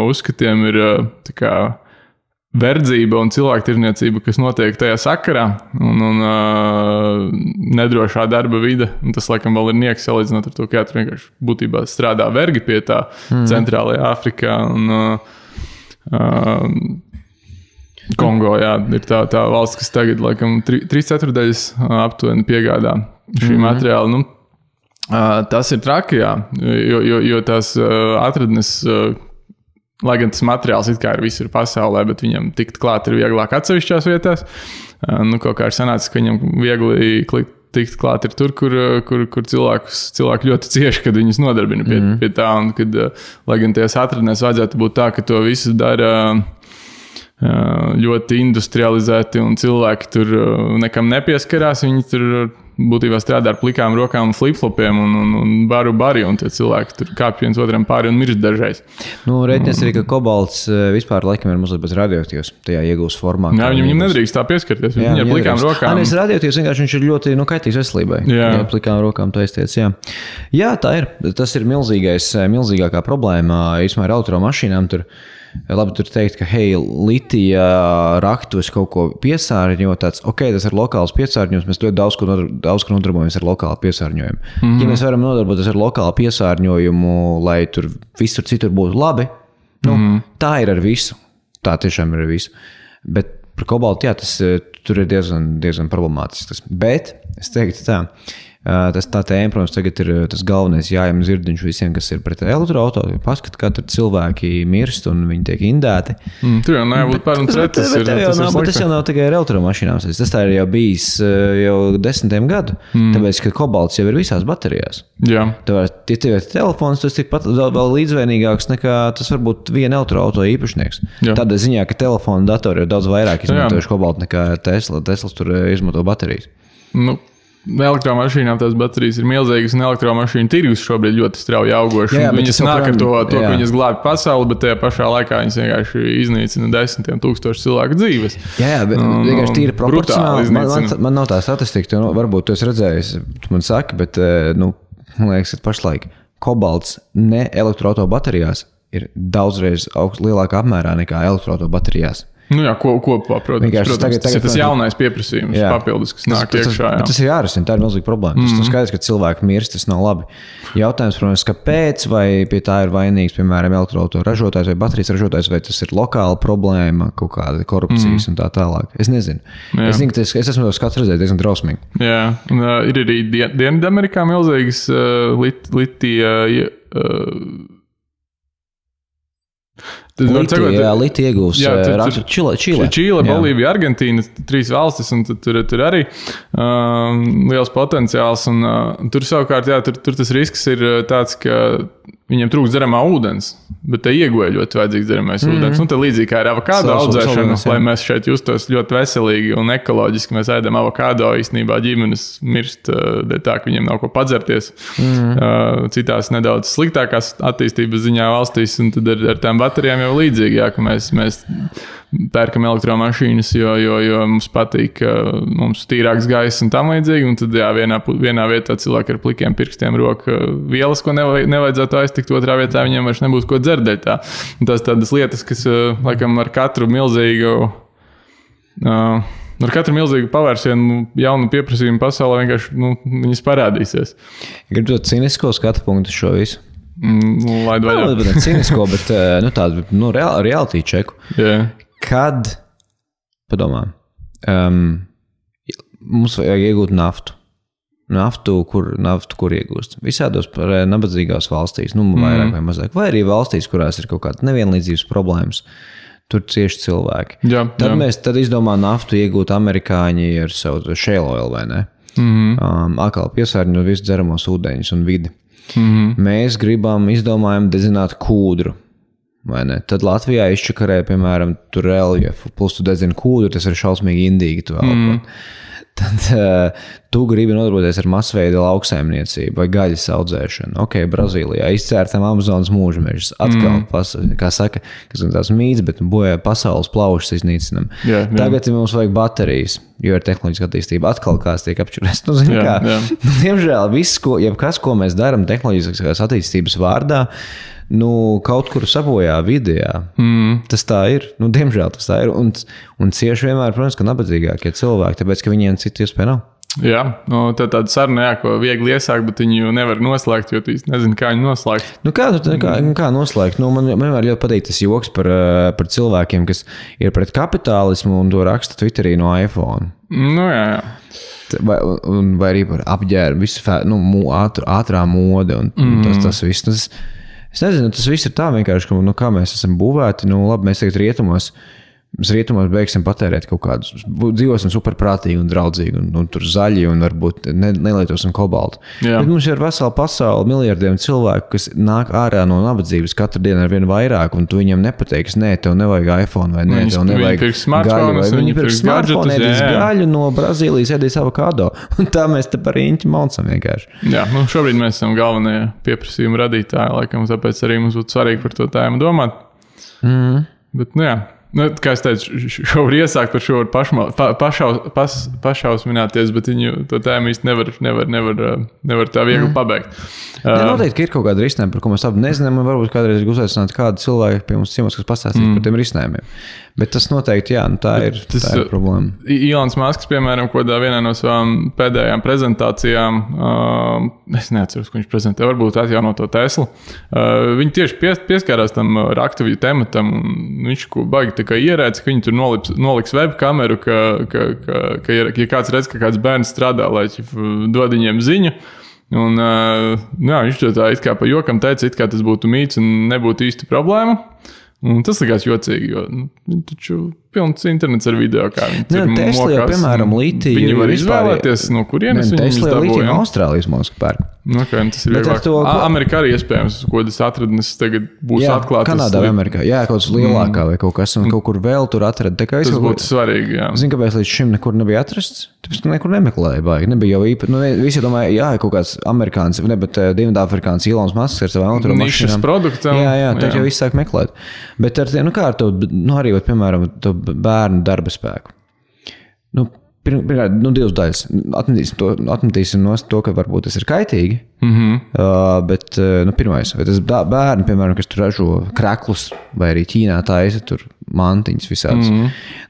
Speaker 1: uzskatiem ir tā kā verdzība un cilvēktirniecība, kas notiek tajā sakarā un nedrošā darba vide. Un tas, laikam, vēl ir nieks salīdzinot ar to, kā tur vienkārši būtībā strādā vergi pie tā Centrālajā Afrikā un Kongo, ir tā valsts, kas tagad, laikam, 3/4 aptuveni piegādā šī materiāla. Tas ir traki, jo tās atradnes, lai gan tas materiāls it kā ir visur pasaulē, bet viņam tikt klāt ir vieglāk atsevišķās vietās. Kaut kā ir sanācis, ka viņam viegli tikt klāt ir tur, kur cilvēki ļoti cieši, kad viņus nodarbina pie tā. Un kad, lai gan ties atradnēs vajadzētu būt tā, ka to visu dara ļoti industrializēti un cilvēki tur nekam nepieskarās, viņi tur būtībā strādā ar plikām rokām un flip-flopiem un bari, un tie cilvēki tur kāpj viens otram pāri un mirst dažreiz.
Speaker 2: Rēķinies arī, ka kobalts vispār laikam ir mazliet bez radioaktīvs tajā iegūst formā.
Speaker 1: Jā, viņam nedrīkst tā pieskarties, viņi ar plikām rokām.
Speaker 2: Nes radioaktīvs vienkārši viņš ir ļoti kaitīgs veselībai. Jā, plikām rokām to aiztiec, jā. Jā, tā ir. Tas ir milzīgākā problēma, īsmā ar elektromašīnām tur. Labi tur teikt, ka litija raktuves kaut ko piesārņo, tāds, tas ir lokāls piesārņojums, mēs ļoti daudz ko nodarbojamies ar lokālu piesārņojumu. Ja mēs varam nodarboties ar lokālu piesārņojumu, lai tur visur citur būtu labi, tā ir ar visu. Tā tiešām ir ar visu. Bet par kobaltu, jā, tas tur ir diezgan problemātisks. Bet es teiktu tā, tā tēma, protams, tagad ir tas galvenais jājam zirdiņš visiem, kas ir pret elektroauto. Paskat, kā tur cilvēki mirst un viņi tiek indēti.
Speaker 1: Tur jau nebūt par un pret. Tas
Speaker 2: jau nav tikai ar elektromašīnām. Tas tā ir jau bijis jau 10 gadu. Tāpēc, ka kobalts jau ir visās baterijās.
Speaker 1: Jā.
Speaker 2: Ja tev ir telefons, tas tikpat vēl līdzvērīgāks nekā tas varbūt viena elektroauto īpašnieks. Jā. Tādā ziņā, ka telefonu datori jau daudz vairāk izmantojuši kobaltu nekā Tesla. Teslas tur izmanto baterijas.
Speaker 1: Elektromašīnām tās baterijas ir milzīgas, un elektromašīnu tirgus šobrīd ļoti strauji augoši. Viņas nāk ar to, ka viņas glābj pasauli, bet tajā pašā laikā viņas vienkārši iznīcina 10,000 cilvēku dzīves.
Speaker 2: Jā, bet vienkārši tīri proporcionāli. Man nav tā statistika, varbūt tu esi redzējis, tu man saki, bet, man liekas, ka pašlaik kobalts ne elektroauto baterijās ir daudzreiz lielākā apmērā nekā elektroauto baterijās.
Speaker 1: Nu jā, kopā, protams. Tas ir tas jaunais pieprasījums, papildus, kas nāk iekšā.
Speaker 2: Tas ir jārisina, tā ir milzīga problēma. Tas skaidrs, ka cilvēki mirst, tas nav labi. Jautājums, protams, kāpēc, vai pie tā ir vainīgs, piemēram, elektroauto ražotājs vai baterijas ražotājs, vai tas ir lokāla problēma, kaut kāda korupcijas un tā tālāk. Es nezinu. Es zinu, ka es esmu to skats redzējis diezgan drausmīgi.
Speaker 1: Jā, un ir arī Dienvidamerikā milzīgas
Speaker 2: Liti iegūs
Speaker 1: Čīle, Bolīvija, Argentīna, 3 valstis, un tur arī liels potenciāls. Un tur savukārt, tur tas risks ir tāds, ka viņiem trūkst dzeramā ūdens, bet te ieguvēja ļoti vajadzīgs dzeramais ūdens. Un te līdzīgi kā ar avokādo audzēšanu, lai mēs šeit justos ļoti veselīgi un ekoloģiski, mēs ēdam avokādo, īstenībā ģimenes mirst dēļ tā, ka viņiem nav ko padzerties. Citās nedaudz sliktākās attīstības ziņā valstīs, un tad ar tām baterijām jau līdzīgi, ka mēs pērkam elektromašīnas, jo mums patīk, mums tīrāks gaiss un tam līdzīgi, un tad vienā vietā cilvēki ar plikiem pirkstiem roka vielas, ko nevajadzētu aiztikt, otrā vietā viņiem vairs nebūs ko dzert dēļ tā. Un tās tādas lietas, kas laikam ar katru milzīgu pavērsienu jaunu pieprasījumu pasaulē vienkārši viņas parādīsies.
Speaker 2: Gribu to cinisko skatu punktu šo visu.
Speaker 1: Laid vaļā.
Speaker 2: Ne cinisko, bet tādu reality čeku.
Speaker 1: Yeah.
Speaker 2: Kad, padomā, mums vajag iegūt naftu. Naftu, kur iegūst. Visādos nabadzīgās valstīs, vairāk vai mazāk. Vai arī valstīs, kurās ir kaut kāda nevienlīdzības problēmas. Tur cieši cilvēki. Tad izdomā naftu iegūt amerikāņi ar savu shale oil, vai ne? Atkal piesārņot visu dzeramos ūdeņus un vidi. Mēs izdomājam dedzināt kūdru. Vai ne? Tad Latvijā izčakarē, piemēram, tur reliefu, plus tu dedzini kūdru, tas ir šausmīgi indīgi. Tad tu gribi nodarboties ar masveida lauksaimniecību vai gaļas audzēšanu. Ok, Brazīlijā izcērtam Amazonas mūžmežus. Atkal, kā saka, kas ir tās mīts, bet bojā pasaules plaušas iznīcinam. Tagad mums vajag baterijas, jo ir tehnoloģiska attīstība. Atkal kāds tiek apšķirēs. Diemžēl jebkas, ko mēs darām tehnoloģiskās attīstības vārdā, kaut kur sabojā videjā. Tas tā ir. Diemžēl tas tā ir. Un cieši vienmēr, protams, ka nabadzīgākie cilvēki, tāpēc, ka viņiem citu iespēju nav.
Speaker 1: Jā, tāda saruna, ko viegli iesākt, bet viņu nevar noslēgt, jo tu īsti nezini, kā viņu noslēgt.
Speaker 2: Kā noslēgt? Man vienmēr ļoti patīk tas joks par cilvēkiem, kas ir pret kapitālismu un to raksta Twitterī no iPhone.
Speaker 1: Jā.
Speaker 2: Vai arī par apģērbu, visu ātrā mode un tas viss. Es nezinu, tas viss ir tā vienkārši, ka kā mēs esam būvēti, labi, mēs tagad rietumos beigsim patērēt kaut kādus, dzīvosim superprātīgi un draudzīgi, un tur zaļi, un varbūt nelietosim kobaltu. Bet mums ir vesela pasaule, miljardiem cilvēku, kas nāk ārā no nabadzības katru dienu ar vien vairāk, un tu viņam nepateiksi, nē, tev nevajag iPhone, vai nē, tev nevajag gaļu, vai viņi pirks smartphone, ēdīs gaļu no Brazīlijas, ēdīs avokādo, un tā mēs te par īņķi malcam vienkārši.
Speaker 1: Jā, šobrīd mēs esam galvenie pieprasījuma radītāji, laikam, tāpēc arī mums būtu svarīgi par to tēmu domāt. Bet, jā. Kā es teicu, šobrīd iesākt par šo pašausmināties, bet viņu to tēmu īsti nevar tā viegli pabeigt.
Speaker 2: Noteikti, ka ir kaut kāda risinājuma, par ko mēs abi nezinām, un varbūt kādreiz uzaicināt kādu cilvēku pie mums ciemos, kas pastāstīs par tiem risinājumiem. Bet tas noteikti, tā ir problēma.
Speaker 1: Ilons Masks, piemēram, vienā no savām pēdējām prezentācijām, es neatceros, ko viņš prezentē, varbūt atjaunoto Teslu. Viņi tieši pieskārās tam raktuvi tematam, un viņš baigi tā kā ierēdz, ka viņi tur noliks webkameru, ja kāds redz, ka kāds bērns strādā, lai dod viņiem ziņu. Un viņš to tā it kā pa jokam teica, it kā tas būtu mīts un nebūtu īsti problēma. Un tas likās jocīgi, jo taču pilns internets ar video, kā viņi tur
Speaker 2: Tesla
Speaker 1: mokās.
Speaker 2: Jau, piemēram, litiju.
Speaker 1: Viņi var izvēlēties, no kurienes viņi
Speaker 2: Tesla jau litiju no Austrālijas mums pērk.
Speaker 1: Tas ir vieglāk. Amerikā arī iespējams, ko tas atradnes tagad būs atklātas.
Speaker 2: Kanādā vai Amerikā. Jā, kaut kas lielākā vai kaut kas, un kaut kur vēl tur atrada.
Speaker 1: Tas būtu svarīgi, jā.
Speaker 2: Zini, kāpēc līdz šim nekur nebija atrasts? Tāpēc nekur nemeklēja baigi. Nebija jau īpaši. Visi domāja, kaut kāds amerikāns, bet Dienvidāfrikāns Ilons Masks ar savām automašīnām.
Speaker 1: Nišas produktam.
Speaker 2: Jā, tā jau viss sāk meklēt. Bet ar tie, kā ar to, arī, piemēram, to bērnu darba spēku. Pirmkārt, divas daļas. Atmetīsim no to, ka varbūt tas ir kaitīgi. Bet pirmais, vai tas bērni, piemēram, kas tur ražo kreklus, vai arī Ķīnā taisa tur mantiņas visādas.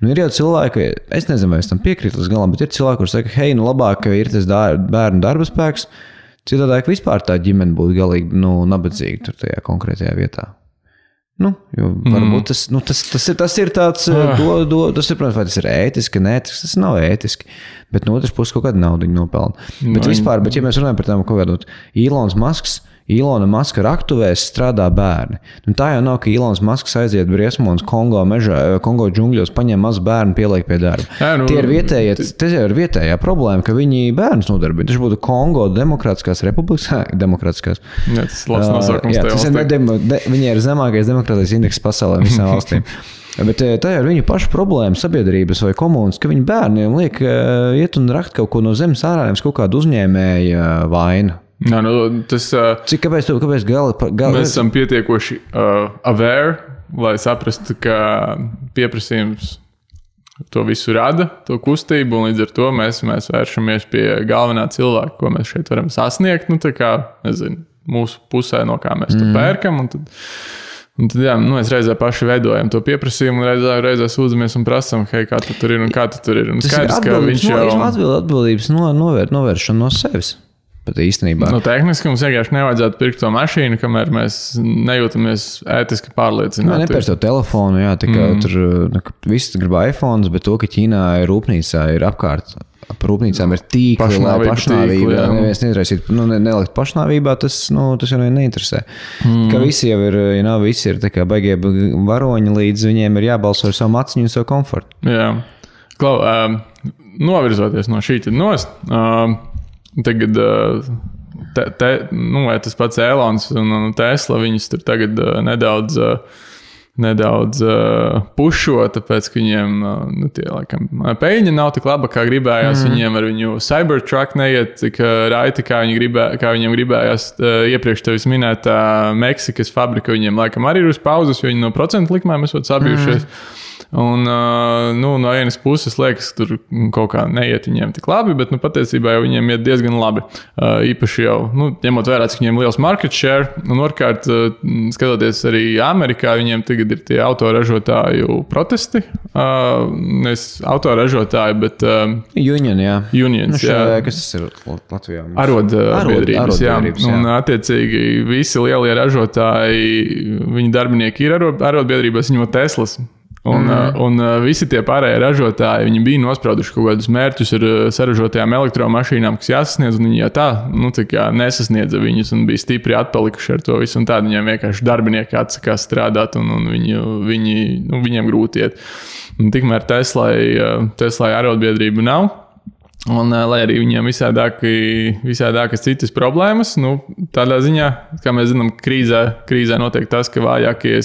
Speaker 2: Ir jau cilvēki, es nezinu, vai es tam piekrītu līdz galam, bet ir cilvēki, kurš saka, hei, labāk, ka ir tas bērnu darba spēks, citādāk vispār tā ģimene būtu galīgi nabadzīga tur tajā konkrētajā vietā. Jo varbūt tas ir tāds, tas ir, protams, vai tas ir ētiski, neētiski, tas nav ētiski, bet no otras puses kaut kāda naudiņa nopelna. Bet vispār, ja mēs runājam par tām kaut kādot Ilona Maska raktuvēs strādā bērni. Tā jau nav, ka Ilons Masks aiziet briesmonas Kongo džungļos, paņem mazu bērnu, pieliek pie darba. Tie ir vietējā problēma, ka viņi bērnus nodarbina. Tas būtu Kongo Demokrātiskās republikas.
Speaker 1: Jā, tas labs nosaukums.
Speaker 2: Viņi ir zemākais demokrātijas indeks pasaulē visām valstīm. Bet tā ir viņu pašu problēma sabiedrības vai komunas, ka viņu bērniem liek iet un rakt kaut ko no zemes ārā, nevis kaut kādu uzņēmēja vainu.
Speaker 1: Jā, tas...
Speaker 2: Kāpēc
Speaker 1: mēs esam pietiekoši aware, lai saprastu, ka pieprasījums to visu rada, to kustību, un līdz ar to mēs vēršamies pie galvenā cilvēka, ko mēs šeit varam sasniegt, tā kā, nezinu, mūsu pusē, no kā mēs to pērkam, un tad jā, mēs reizē paši veidojam to pieprasījumu, un reizē sūdzamies un prasam, hei, kā tu tur ir, un kā tu tur ir. Un skaidrs, ka viņš jau...
Speaker 2: Atbildības novēršana no sevis. Pat īstenībā.
Speaker 1: Tehniski mums vienkārši nevajadzētu pirkt to mašīnu, kamēr mēs nejūtamies ētiski pārliecināti.
Speaker 2: Nepērst to telefonu, jā, tur visi grib iPhones, bet to, ka Ķīnā rūpnīcā ir apkārt. Ap rūpnīcām ir tīkli, lai pašnāvībā. Neviens neizraisīt, nelikt pašnāvībā, tas jau neinteresē. Ka visi jau ir, visi ir tā kā baigie varoņi, līdz viņiem ir jābalso ar savu maciņu un savu komfortu.
Speaker 1: Jā. Klau, novirzoties no šī tad nost, tagad tas pats Elons un Tesla, viņus tur tagad nedaudz pušo, tāpēc, ka viņiem tie, laikam, peļņa nav tik laba, kā gribējās. Viņiem ar viņu Cybertruck neiet tik raiti, kā viņiem gribējās. Iepriekš tevis minētā Meksikas fabrika, viņiem laikam arī ir uz pauzes, jo viņi no procentu likmēm esot sabijušies. Un, no vienas puses liekas, ka tur kaut kā neiet viņiem tik labi, bet patiesībā jau viņiem iet diezgan labi. Īpaši jau, ņemot vērā, cik viņiem liels market share, un otrkārt, skatoties arī Amerikā, viņiem tagad ir tie autoražotāju protesti. Nevis autoražotāji, bet... Unions, jā.
Speaker 2: Kas tas ir Latvijā?
Speaker 1: Arotbiedrības, jā. Un attiecīgi visi lielie ražotāji, viņi darbinieki ir arotbiedrībās, viņam Teslas. Un visi tie pārējie ražotāji, viņi bija nosprauduši kaut kādus mērķus ar saražotajām elektromašīnām, kas jāsasniedz, un viņi jau tā nesasniedza viņus un bija stipri atpalikuši ar to visu, un tādi viņiem vienkārši darbinieki atsakās strādāt, un viņiem grūti iet. Un tikmēr Teslai arotbiedrība nav, un lai arī viņiem visādākas citas problēmas, tādā ziņā, kā mēs zinām, krīzē notiek tas, ka vājākie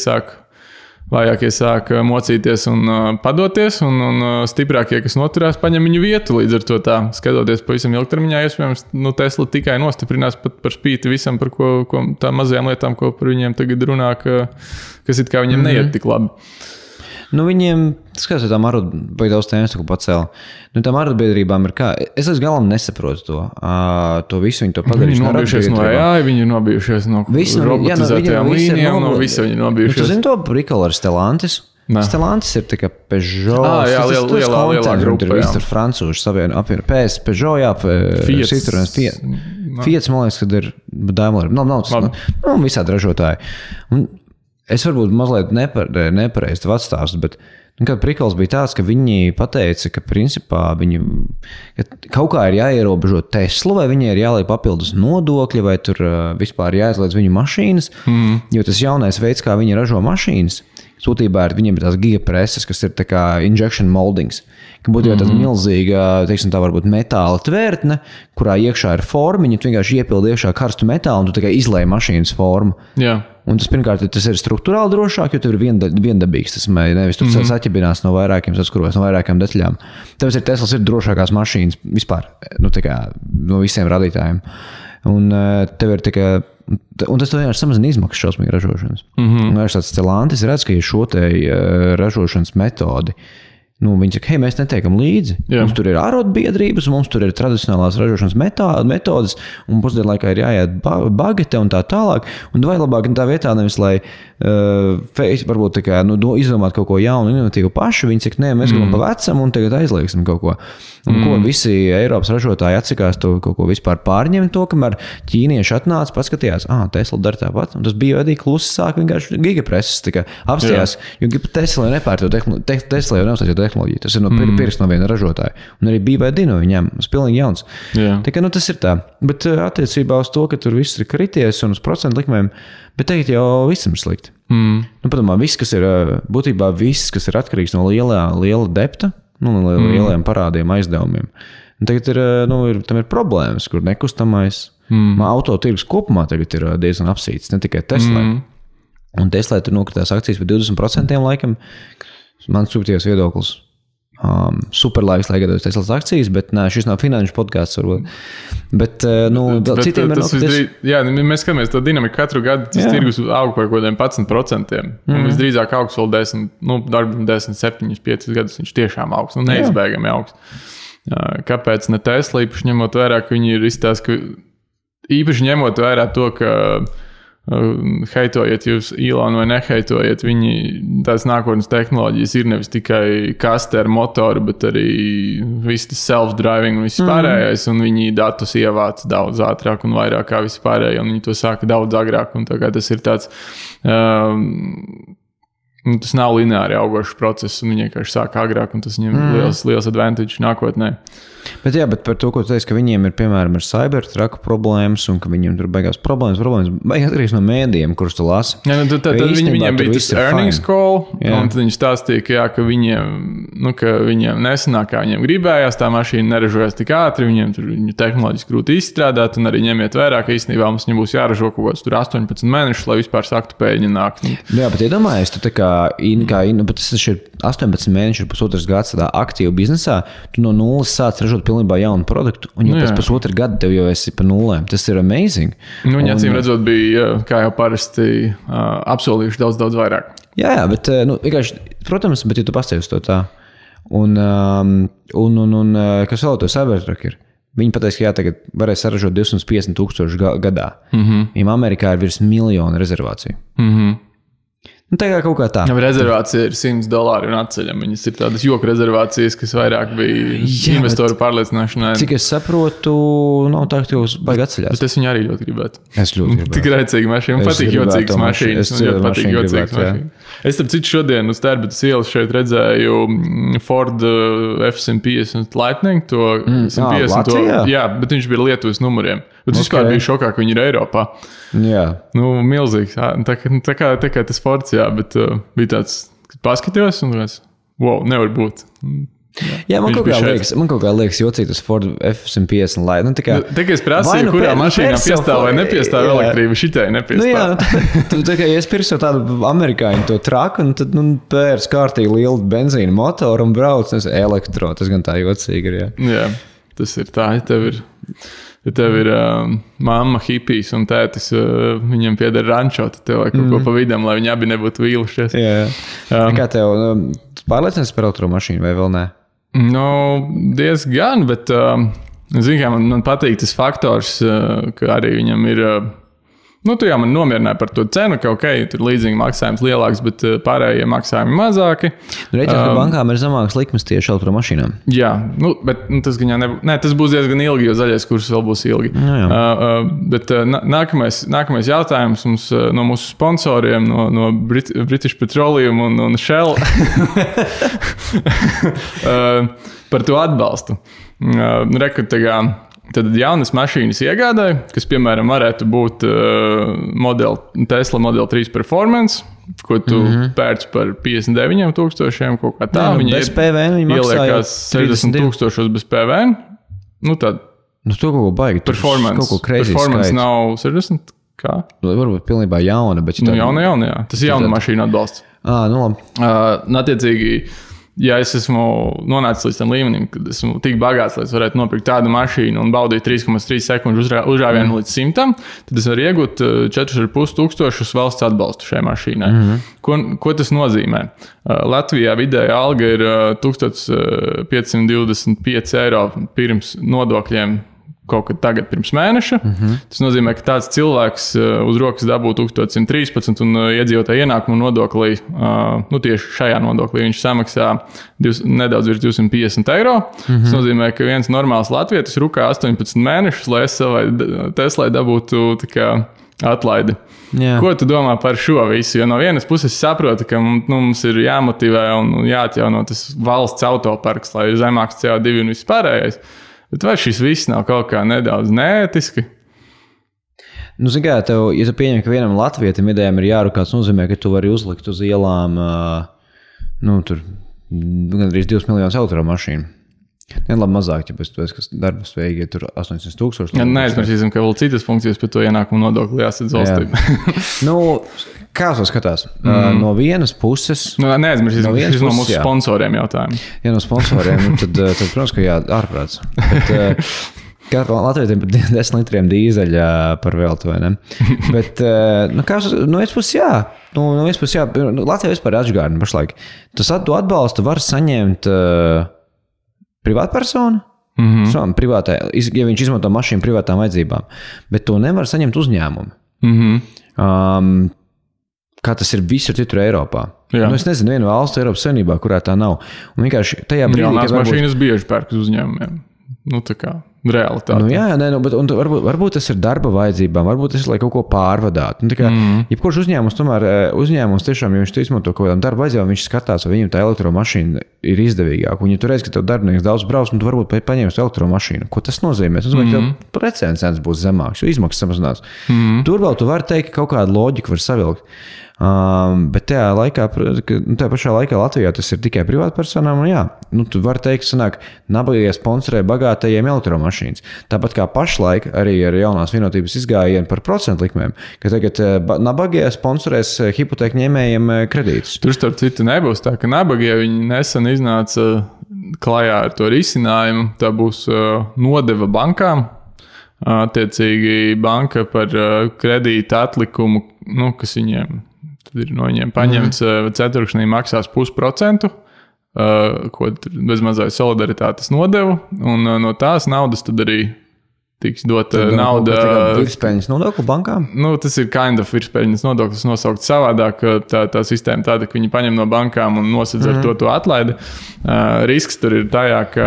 Speaker 1: sāk mocīties un padoties, un stiprākie, kas noturās, paņem viņu vietu. Līdz ar to skatoties pavisam ilgtermiņā, iespējams, Tesla tikai nostiprinās pat par spīti visam, par ko tā mazajām lietām, ko par viņiem tagad runā, kas it kā viņiem neiet tik labi.
Speaker 2: Viņiem, skatot tām vai daudz tēmas, ko pacēla, tām arotbiedrībām ir kā, es līdz galam nesaprotu to visu, viņi to padarījuši.
Speaker 1: Viņi nobijušies no AI, viņi ir nobijušies no robotizētajām līnijām, no visa viņi nobijušies.
Speaker 2: Tu zini to prikolu ar Stellantis? Stellantis ir tā kā Peugeot.
Speaker 1: Jā, lielā grupa,
Speaker 2: jā. Tur francūši savienu apvienu. PS, Peugeot, jā, Citroens, Fiat, man liekas, kad ir Daimler. Nav visādi ražotāji. Es varbūt mazliet nepareizi tev atstāstu, bet kad prikals bija tāds, ka viņi pateica, ka principā ka kaut kā ir jāierobežo Tesla, vai viņai ir jāliek papildus nodokļi, vai tur vispār jāizliedz viņu mašīnas, jo tas jaunais veids, kā viņi ražo mašīnas, sūtībā viņiem ir tās gigapreses, kas ir tā kā injection moldings, ka būtu jau tāda milzīga, teiksim tā varbūt metāla tvērtne, kurā iekšā ir formiņa, tu vienkārši iepildi iekšā karstu metālu un tu tikai izlēji mašīnas formu.
Speaker 1: Jā.
Speaker 2: Un tas pirmkārt, tas ir struktūrāli drošāk, jo tur ir viendabīgs, tas nevis tur saķibinās no vairākiem saskurvēs, no vairākām detaļām. Tāpēc Teslas ir drošākās mašīnas vispār, no visiem radītājiem. Un tev ir tikai, un tas vienkārši samazina izmaksas šausmīgi ražošanas. Un tāds Stellantis redz, ka ir šo te ražošanas metodi Viņi saka, hei, mēs netiekam līdzi. Mums tur ir arotbiedrības, mums tur ir tradicionālās ražošanas metodas, un pusdienlaikā ir jāiet bagete un tā tālāk. Un vai labāk tā vietā nevis, lai varbūt izdomāt kaut ko jaunu, inovatīvu pašu, viņi saka, nē, mēs gribam pa vecam un tagad aizlieksim kaut ko. Un ko visi Eiropas ražotāji atsakās to kaut ko vispār pārņemt to, kamēr ķīnieši atnāca, paskatījās, Tesla dara tāpat. Un tas bija vadīgi klusi sāk vienkārši gigapreses apstājās, jo Tesla nepērto Tesla jau neuzstāja tehnoloģiju. Tas ir pirks no viena ražotāja. Un arī BYD no viņiem. Tas pilnīgi jauns. Tā kā tas ir tā. Bet attiecībā uz to, ka tur viss ir krities un uz procentu likmēm, bet tagad jau visam ir slikti. Padomā, būtībā viss, kas ir atkarīgs no liela depta, no lieliem parādiem, aizdevumiem. Un tagad tam ir problēmas, kur nekustamais. Autotirgus kopumā tagad ir diezgan apsīts, ne tikai Tesla. Un Tesla tur nokritās akcijas par 20% laikam. Mans subjektīvs viedoklis. Superlaiks, lai gados Teslas akcijas, bet šis nav finanšu podcasts varbūt. Bet citiem ir nokrities.
Speaker 1: Jā, mēs skatāmies to dinamiku katru gadu, tas tirgus aug par kaut kādiem 11%. Un visdrīzāk augs vēl 10, 7, 5 gadus viņš tiešām augs, neizbēgami augs. Kāpēc ne Tesla, īpaši ņemot vērā, ka viņi ir izstāst, īpaši ņemot vērā to, ka heitojiet jūs Elonu vai neheitojiet, tās nākotnes tehnoloģijas ir nevis tikai kaste ar motoru, bet arī viss tas self-driving un viss pārējais, un viņi datus ievāc daudz ātrāk un vairāk kā visi pārējie, un viņi to sāka daudz agrāk, un tā kā tas ir tāds, tas nav lineāri augošs process, un viņi vienkārši sāka agrāk, un tas viņiem liels advantage nākotnē.
Speaker 2: Bet par to, ko tu teici, ka viņiem ir, piemēram, ar cybertruku problēmas, un ka viņiem tur beigās problēmas beigās atkarīgs no mēdījiem, kurus tu lasi.
Speaker 1: Jā, viņiem bija tas earnings call, un tad viņi stāstīja, ka viņiem nesanāk, kā viņiem gribējās, tā mašīna neražojas tik ātri, viņiem tur tehnoloģiski grūti izstrādāt, un arī ņemiet vērā, ka īstenībā mums viņam būs jāražo kaut kāds tur 18 mēnešus, lai vispār sāktu pēļņi nākt.
Speaker 2: Jā, bet iedomājies, tu tā kā bet tas ir 18 mēneši, ir pusotrs gads tādā aktīvu biznesā, tu no nulles sāc ražot pilnībā jaunu produktu, un jau pēc pusotru gadu tev jau esi pa nulēm. Tas ir amazing.
Speaker 1: Viņi acīm redzot bija, kā jau parasti, apsolījuši daudz vairāk.
Speaker 2: Jā, bet, vienkārši, protams, bet ja tu pasties to tā. Un kas vēl to Cybertruck ir? Viņi pateiks, ka tagad varēs saražot 250,000 gadā. Viņam Amerikā ir virs 1 miljonu rezervāciju. Tā kā kaut kā tā.
Speaker 1: Rezervācija ir $100 un atceļam. Viņas ir tādas joka rezervācijas, kas vairāk bija investoru pārliecināšanai.
Speaker 2: Cik es saprotu, nav tā, ka jūs baigi atceļās.
Speaker 1: Bet es viņu arī ļoti gribētu.
Speaker 2: Es ļoti gribētu.
Speaker 1: Tik raicīgi mašīna. Man patīk jocīgas mašīnas. Es starp citu šodien uz Tērbatas ielas šeit redzēju Ford F-150 Lightning, to 150. Jā, bet viņš bija Lietuvas numuriem. Bet vispār bija šokā, ka viņi ir Eiropā.
Speaker 2: Jā.
Speaker 1: Milzīgs. Tā kā tas Fords, jā, bet bija tāds, kad paskatījos un tāds, wow, nevar būt.
Speaker 2: Jā, man kaut kā liekas jocīgi tas Ford F-150 Lightning.
Speaker 1: Tā kā es prasīju, kurā mašīnā piestāv vai nepiestāv elektrība, šitai nepiestāv.
Speaker 2: Tā kā es pirks jau tādu amerikāņu to traku, un tad pērs kārtīgi lielu benzīnu motoru un brauc, elektro, tas gan tā jocīgi ir, jā.
Speaker 1: Jā, tas ir tā, ja tev ir mamma hipijs un tētis, viņiem pieder rančo, tad tev vajag kaut ko pa vidam, lai viņi abi nebūtu vīlušies.
Speaker 2: Jā. Kā tev pārliecināts par automašīnu vai vēl nē?
Speaker 1: Diezgan, bet zinu, kā man patīk tas faktors, ka arī viņam ir... Tu jau man nomierināji par to cenu, ka tur līdzīga maksājums lielāks, bet pārējie maksājumi mazāki.
Speaker 2: Reiķinās, ka bankām ir zemāks likmes tieši automašīnām.
Speaker 1: Jā, bet tas gan tas būs diezgan ilgi, jo zaļais kurs vēl būs ilgi. Bet nākamais jautājums mums no mūsu sponsoriem, no British Petroleum un Shell par to atbalstu. Tad jaunas mašīnas iegādāja, kas, piemēram, varētu būt Tesla Model 3 Performance, ko tu pērci par 59,000, kaut kā tā.
Speaker 2: Bez PVN viņi maksāja
Speaker 1: 60,000 bez PVN.
Speaker 2: To kaut ko baigi.
Speaker 1: Performance nav 60, kā?
Speaker 2: Varbūt pilnībā jauna, bet...
Speaker 1: Jauna, jā. Tas ir jauna mašīna atbalsts.
Speaker 2: Labi.
Speaker 1: Attiecīgi, ja es esmu nonācis līdz tam līmenim, kad esmu tik bagāts, lai es varētu nopirkt tādu mašīnu un baudīt 3,3 sekundžu uzrāvienu līdz 100, tad es varu iegūt 4,5 valsts atbalstu šai mašīnai. Ko tas nozīmē? Latvijā vidēja alga ir 1525 eiro pirms nodokļiem kaut kad tagad pirms mēneša. Tas nozīmē, ka tāds cilvēks uz rokas dabū 1113 un iedzīvotāju ienākumu nodoklī, tieši šajā nodoklī viņš samaksā nedaudz virs 250 eiro. Tas nozīmē, ka viens normāls latvietis rukā 18 mēnešus, lai es savai Teslai dabūtu tā kā atlaidi.
Speaker 2: Jā.
Speaker 1: Ko tu domā par šo visu? Jo no vienas puses saprotu, ka mums ir jāmotivē un jāatjauno tas valsts autoparks, lai ir zemāks CO2 un viss pārējais. Bet vai šis viss nav kaut kā nedaudz neētiski?
Speaker 2: Zini kā, ja tu pieņem, ka vienam latvietim idejām ir jārukā, tas nozīmē, ka tu vari uzlikt uz ielām tur gandrīz 2 miljonus elektromašīnu. Labi mazāk, ja tu esi darba spējīgi, ja tur 800,000.
Speaker 1: Neaizmirsīsim, ka vēl citas funkcijas par to ienākumu nodokli jāsadz valstī.
Speaker 2: Kā to skatās? No vienas puses...
Speaker 1: Neaizmirsīsim, ka šis no mūsu sponsoriem jautājumi.
Speaker 2: Ja no sponsoriem, tad protams, ka ārprāts. Bet katram latvietim par 10 litriem dīzeļa par veltu, vai ne? Bet, no vienas puses, jā. No vienas puses, jā. Latvija vispār ir atžgārna pašlaik. Tu atbalstu var saņemt privātpersonu, ja viņš izmanto mašīnu privātām vajadzībām, bet to nevar saņemt uzņēmumi. Kā tas ir visur citur Eiropā. Es nezinu vienu valstu Eiropas Savienībā, kurā tā nav. Un vienkārši tajā brīdī,
Speaker 1: jaunās mašīnas bieži pērk uz uzņēmumiem. Tā kā realitāte.
Speaker 2: Bet varbūt tas ir darba vajadzībām, varbūt tas ir, lai kaut ko pārvadātu. Jebkurš uzņēmums tiešām, ja viņš to izmanto kaut kādām darba vajadzībām, viņš skatās, vai viņam tā elektromašīna ir izdevīgāka. Un ja tu redz, ka tev darbinieks daudz brauc, tu varbūt paņemsi elektromašīnu. Ko tas nozīmē? Tas nozīmē, ka precēns cenas būs zemāks, jo izmaksas samazinās. Tur vēl tu vari teikt, ka kaut kādu loģiku var savilkt. Bet tajā pašā laikā Latvijā tas ir tikai privātpersonām, un tu vari teikt, sanāk, nabagie sponsorē bagātajiem elektromašīnas. Tāpat kā pašlaik arī ar jaunās vienotības izgājienu par procentu likmēm, ka tagad nabagie sponsorēs hipotēku ņēmējiem kredītus.
Speaker 1: Tur starp citu nebūs tā, ka nabagie viņi nesen iznāca klajā ar to risinājumu. Tā būs nodeva bankām. Attiecīgi banka par kredīta atlikumu, kas viņiem ir no viņiem paņemts, ceturkšnī maksās 0,5%, ko bezmazai solidaritātes nodevu, un no tās naudas tad arī tiks dota nauda.
Speaker 2: Virspēļņas nodokli bankām?
Speaker 1: Tas ir virspēļņas nodoklis nosaukt savādāk. Tā sistēma tāda, ka viņi paņem no bankām un nosedz ar to atlaidi. Risks tur ir tajā, ka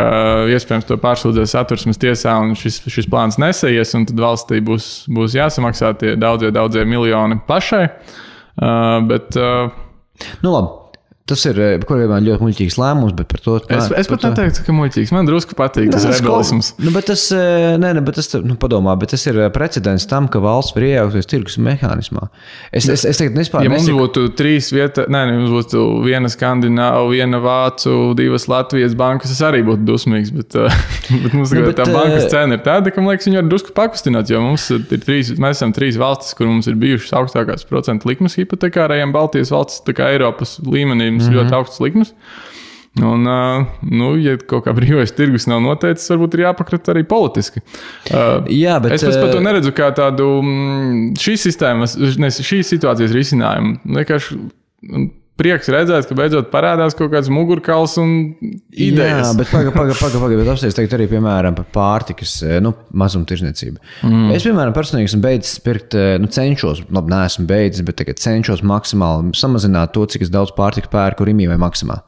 Speaker 1: iespējams to pārsūdzēs Satversmes tiesā un šis plāns nesaies, un tad valstī būs jāsamaksā tie daudzie miljoni pašai.
Speaker 2: Labi. Tas ir ļoti muļķīgs lēmums, bet par to...
Speaker 1: Es pat neteiktu, ka muļķīgs. Man drusku patīk tas rebelisms.
Speaker 2: Padomā, bet tas ir precedents tam, ka valsts var iejaukties tirgus mehānismā. Es teiktu, nespār...
Speaker 1: Ja mums būtu 3 vietas, mums būtu viena Skandināva, viena Vācu, 2 Latvijas bankas, es arī būtu dusmīgs, bet mums tā bankas cena ir tāda, ka, man liekas, viņi var drusku pakustināt, jo mēs esam 3 valstis, kur mums ir bijušas augstākās procentu likmes hipotekārajiem Baltijas valstis, tā kā Eiropas līmenī. Ļoti augstas likmes. Un, ja kaut kā brīvais tirgus nav noteicis, varbūt ir jāpakrata arī politiski.
Speaker 2: Bet
Speaker 1: es pat to neredzu kā tādu šīs situācijas risinājumu. Vienkārši prieks redzēt, ka beidzot parādās kaut kāds mugurkauls un idejas.
Speaker 2: Jā, bet bet apsties teikt arī, piemēram, par pārtikas mazumtirdzniecību. Es, piemēram, personīgi esmu beidzis pirkt, cenšos, neesmu beidzis, bet tagad cenšos maksimāli samazināt to, cik es daudz pārtika pērku Rimī vai Maksimā.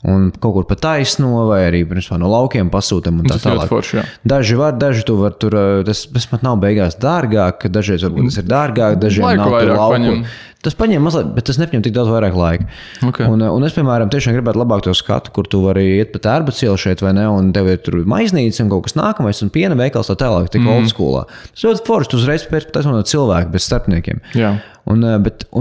Speaker 2: Un kaut kur pa taisno, vai arī no laukiem pasūtam un tā tālāk.
Speaker 1: Forši,
Speaker 2: daži tu var tur, tas pat nav beigās dārgāk, dažreiz varbūt tas ir dārgāk, dažiem nav tur lauku. Tas paņem mazliet, bet tas nepaņem tik daudz vairāk laika.
Speaker 1: Okay.
Speaker 2: Un es, piemēram, tiešām gribētu labāk to skatu, kur tu vari iet pa Tērba cielu šeit, vai ne, un tev ir tur maiznīca un kaut kas nākamais, un piena veikals tā tālāk, tik old skolā. Tas ļoti forši, tu uzreiz pēc no cilvēku, bez starpniekiem.
Speaker 1: Jā.
Speaker 2: Un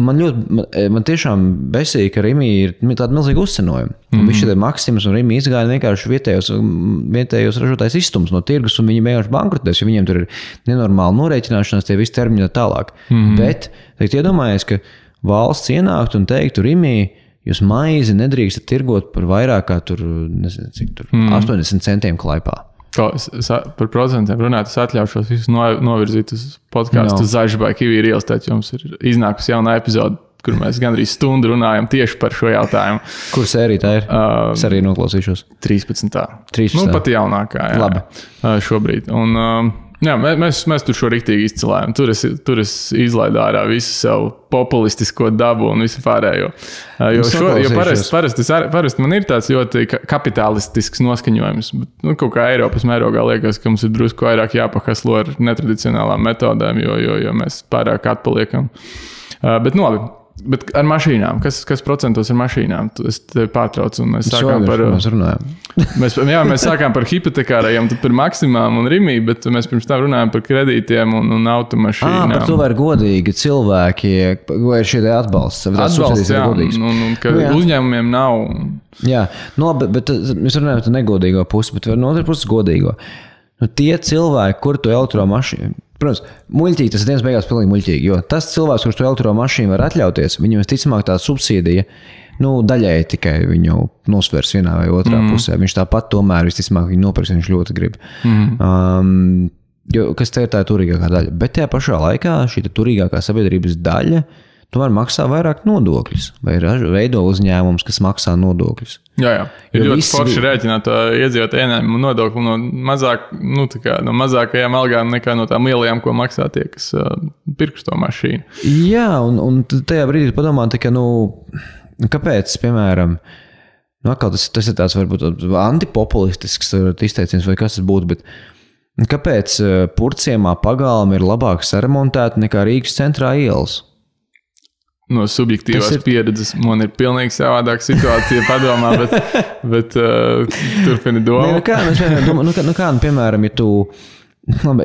Speaker 2: man tiešām besīja, ka Rimī ir tāda milzīga uzcenojuma. Visi šie Maksimas un Rimī izgāja vienkārši vietējos ražotājs izstums no tirgus, un viņi vienkārši bankrotēs, jo viņiem tur ir nenormāli norēķināšanās, tie visi termiņi tālāk. Bet, iedomājies, ka valsts ienāktu un teiktu Rimī, Jūs maizi nedrīkstat tirgot par vairāk kā tur, nezinu, cik tur, 80 centiem klaipā.
Speaker 1: Par procentiem runāt, es atļaušos visus novirzīt uz podcastu uz Zaļžbai Kivīri ielas, tad jums ir iznākusi jauna epizode, kur mēs gandrīz stundu runājam tieši par šo jautājumu.
Speaker 2: Kur sērija tā ir? Es arī noklausīšos.
Speaker 1: 13.
Speaker 2: 13.
Speaker 1: Nu, pat jaunākā, jā.
Speaker 2: Labi.
Speaker 1: Šobrīd. Un, jā, mēs tur šo riktīgi izcilējam. Tur es izlaidu ārā visu savu populistisko dabu un visu pārējo. Jo parasti man ir tāds ļoti kapitalistisks noskaņojums. Bet, kaut kā Eiropas mērogā liekas, ka mums ir drusku vairāk jāpakaslo ar netradicionālām metodēm, jo mēs pārāk atpaliekam. Bet labi. Bet ar mašīnām, kas procentos ar mašīnām? Es te pārtraucu un mēs sākām par...
Speaker 2: Mēs runājam.
Speaker 1: mēs sākām par hipotekārajiem, tad par maksimām un rimī, bet mēs pirms tam runājām par kredītiem un automašīnām.
Speaker 2: Par to var godīgi cilvēki, vai ir šie atbalsts?
Speaker 1: Atbalsts, jā, un ka uzņēmumiem nav.
Speaker 2: Jā, bet mēs runājam par negodīgo pusi, bet no otras puses godīgo. Tie cilvēki, kur tu elektromašīnu... Protams, muļķīgi, tas ir dienas beigās pilnīgi muļķīgi, jo tas cilvēks, kurš to elektromašīnu var atļauties, viņam visticamāk tā subsīdija, daļēji tikai viņu nosvers vienā vai otrā pusē. Viņš tāpat tomēr visticamāk viņu nopirks, viņš ļoti grib. Jo, kas te ir tā turīgākā daļa. Bet tajā pašā laikā šī turīgākā sabiedrības daļa tomēr maksā vairāk nodokļus, vai veido uzņēmums, kas maksā nodokļus.
Speaker 1: Jā. Ir ļoti forši rēķināt iedzīvot ieņēmumu nodokli no mazākajām algām nekā no tām lielajām, ko maksā tie, kas pirks to mašīnu.
Speaker 2: Jā, un tajā brīdī padomā, ka, kāpēc, piemēram, tas ir tāds varbūt antipopulistisks izteiciens, vai kas tas būtu, bet kāpēc Purciemā pagalmi ir labāk saremontēti nekā Rīgas centrā ielas?
Speaker 1: No subjektīvās pieredzes man ir pilnīgi savādāka situācija padomā, bet turpini domu.
Speaker 2: Piemēram, ja tu...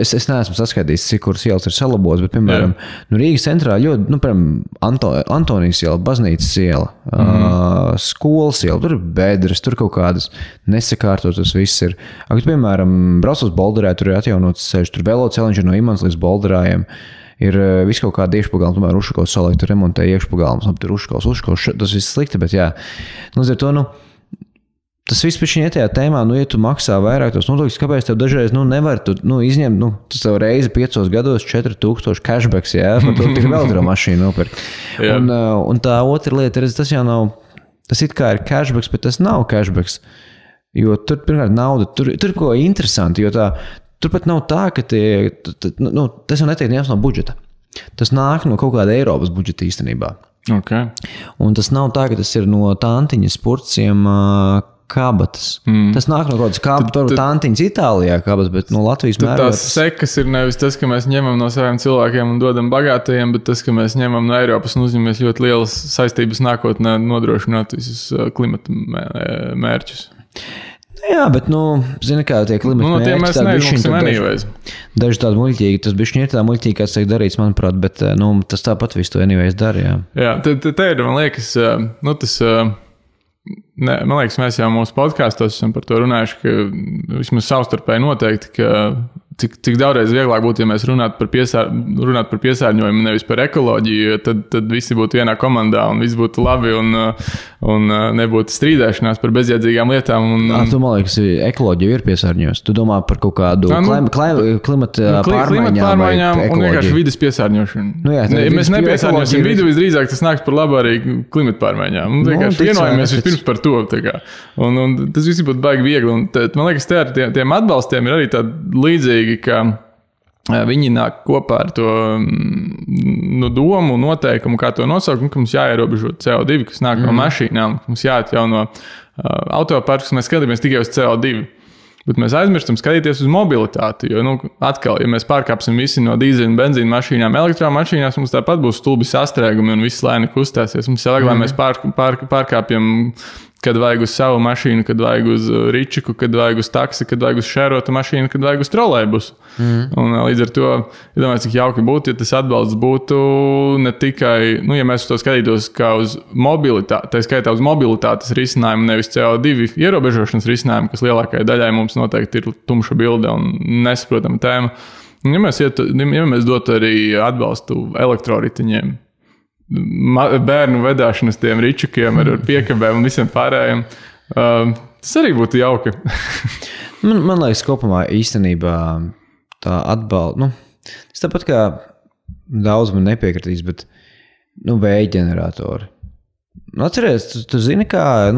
Speaker 2: Es neesmu saskaitījis, cik kuras ielas ir salabotas, bet, piemēram, Rīgas centrā ļoti, piemēram, Antonijas iela, Baznīcas iela, skolas iela, tur ir bedres, tur kaut kādas nesakārtotas viss ir. Piemēram, brauc uz Bolderē, tur ir atjaunots ceļš, tur veloceliņš ir no Imants līdz Bolderājiem. Ir viss kaut kāda iekšpagalma, tomēr Ušakovs salāk tur remontē iekšpagalmas, tur Ušakovs, tas viss slikti, bet jā. Līdz ar to, tas viss pēc šī tajā tēmā, ja tu maksā vairāk tos nodokļus, kāpēc tev dažreiz, nevar tu, izņemt, tu tev reizi 5 gados 4000 cashbacks, jā, par to tik elektromašīnu nopirkt. Un tā otra lieta, tas jau nav, tas it kā ir cashbacks, bet tas nav cashbacks, jo tur, pirmkārt, nauda, tur ir ko interesanti, jo turpat nav tā, ka tas jau netiek ņemts no budžeta. Tas nāk no kaut kāda Eiropas budžeta īstenībā.
Speaker 1: Okay.
Speaker 2: Un tas nav tā, ka tas ir no tantiņas Purciem kabatas. Tas nāk no kaut kādas tantiņas Itālijā kabatas, bet no Latvijas mērā.
Speaker 1: Tās sekas ir nevis tas, ka mēs ņemam no saviem cilvēkiem un dodam bagātajiem, bet tas, ka mēs ņemam no Eiropas un uzņemamies ļoti lielas saistības nākotnē nodrošināt visus klimata mērķus.
Speaker 2: Jā, bet, zini, kā tie klimata mērķi, tā bišķiņ daži tādi muļķīgi, tas bišķiņ ir tā muļķīgi, kāds tiek darīts, manuprāt, bet, tas tāpat visu to anyways dara, jā. Jā,
Speaker 1: te ir, man liekas, man liekas, mēs jau mūsu podkastos esam par to runājuši, ka vismaz savstarpēji noteikti, ka cik daudzreiz vieglāk būtu, ja mēs runātu par piesārņojumu, nevis par ekoloģiju, tad visi būtu vienā komandā un viss būtu labi un nebūtu strīdēšanās par bezjēdzīgām lietām.
Speaker 2: Tu, man liekas, ekoloģija ir piesārņojusi. Tu domā par kaut kādu klimata pārmaiņām
Speaker 1: un vienkārši vides piesārņošanu.
Speaker 2: Jā,
Speaker 1: mēs nepiesārņosim vidu, visdrīzāk tas nāks par labu arī klimata pārmaiņām. Vienkārši vienojamies vispirms par to. Un tas viss būtu baigi viegli. Un man liekas, te ar tiem atbalstiem ir arī tāda līdzīga, ka viņi nāk kopā ar to domu, noteikumu, kā to nosaukt, ka mums jāierobežo CO2, kas nāk no mašīnām, mums jāatjauno autoparks, mēs skatāmies tikai uz CO2. Bet mēs aizmirstam skatīties uz mobilitāti, jo, atkal, ja mēs pārkāpsim visi no dīzeļu un benzīnu mašīnām elektromašīnās, mums tāpat būs stulbi sastrēgumi un viss lēni kustēsies. Mums jālāk, lai mēs pārkāpjam, kad vajag uz savu mašīnu, kad vajag uz ričiku, kad vajag uz taksi, kad vajag uz šērotu mašīnu, kad vajag uz trolejbusu. Un līdz ar to, ja domāju, cik jauki būtu, ja tas atbalsts būtu ne tikai, ja mēs uz to skatītos kā uz mobilitāti, tā skaitā uz mobilitātes risinājumu, nevis CO2 ierobežošanas risinājumu, kas lielākajai daļai mums noteikti ir tumša bilde un nesaprotama tēma. Ja mēs dotu arī atbalstu elektroritiņiem, bērnu vedāšanas tiem ričukiem ar piekabēm un visiem pārējiem. Tas arī būtu jauki.
Speaker 2: man liekas, kopumā īstenībā tā atbalsta. Tas tāpat kā daudz man nepiekritīs, bet vēja ģeneratori. Atceries, tu zini, kā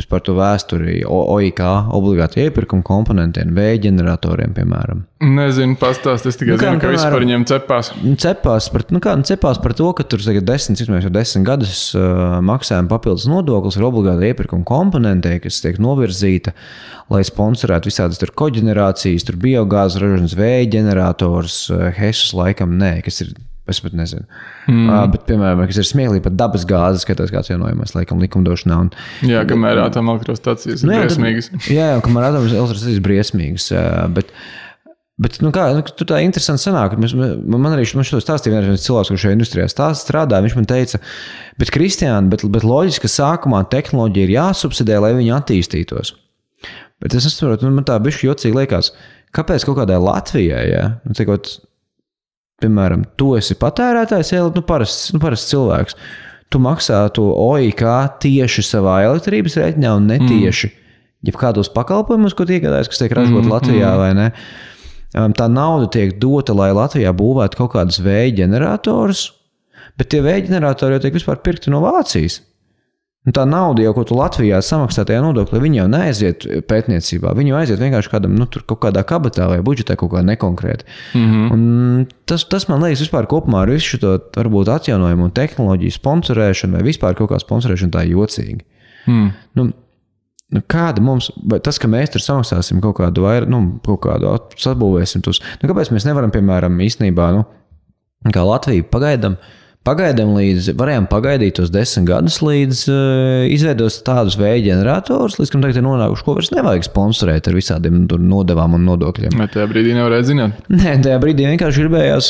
Speaker 2: par to vēsturi OIK obligāti iepirkuma komponentiem, vēja ģeneratoriem, piemēram.
Speaker 1: Nezinu, pastāst, es tikai zinu, ka vispār viņiem cepās.
Speaker 2: Cepās par to, ka tur 10 gadus maksājam papildus nodoklis ar obligāti iepirkuma komponentiem, kas tiek novirzīta, lai sponsorētu visādas tur koģenerācijas, tur biogāzes ražošanas vēja ģenerators, HESUS laikam nē, kas ir. Es pat nezinu. Bet, piemēram, kas ir smieklīgi, pat dabas gāzes, skatās kāds vienojumais, laikam, likumdošanā.
Speaker 1: Jā, kamēr atomelektrostacijas ir briesmīgas.
Speaker 2: Jā, kamēr atomelektrostacijas ir briesmīgas. Bet tu tā interesanti sanāk. Man arī šo stāstīja viens cilvēks, kurš šajā industrijā strādā. Viņš man teica, bet Kristiāni, bet loģiski, ka sākumā tehnoloģija ir jāsubsidē, lai viņi attīstītos. Bet es saprotu, man tā bišķi jocīgi liekas, kāpēc kaut kādai Latvijai, piemēram, tu esi patērētājs, parasts cilvēks. Tu maksā to OIK tieši savā elektrības rēķinā un netieši jebkādos pakalpojumus, ko iegādājas, kas tiek ražot Latvijā vai ne. Tā nauda tiek dota, lai Latvijā būvētu kaut kādus vēja ģeneratorus, bet tie vēja ģeneratori jau tiek vispār pirkti no Vācijas. Un tā nauda jau, ko tu Latvijā samaksā tajā nodoklī, viņa jau neaiziet pētniecībā. Viņa jau aiziet vienkārši kādam, tur kaut kādā kabatā vai budžetā kaut kā nekonkrēti. Un tas man liekas vispār kopumā ar visu šo varbūt atjaunojumu un tehnoloģiju sponsorēšanu vai vispār kaut kā sponsorēšanu tā jocīgi. Kāda mums, tas, ka mēs tur samaksāsim kaut kādu kaut kādu sabūvēsim tos. Kāpēc mēs nevaram, piemēram, īstenībā, kā Latvija Pagaidām varējām pagaidīt tos 10 gadus, līdz izveidos tādus vēja ģeneratorus, līdz kam tagad ir nonākuši, ko vairs nevajag sponsorēt ar visādiem nodevām un nodokļiem.
Speaker 1: Vai tajā brīdī nevarēja zināt?
Speaker 2: Nē, tajā brīdī vienkārši gribējās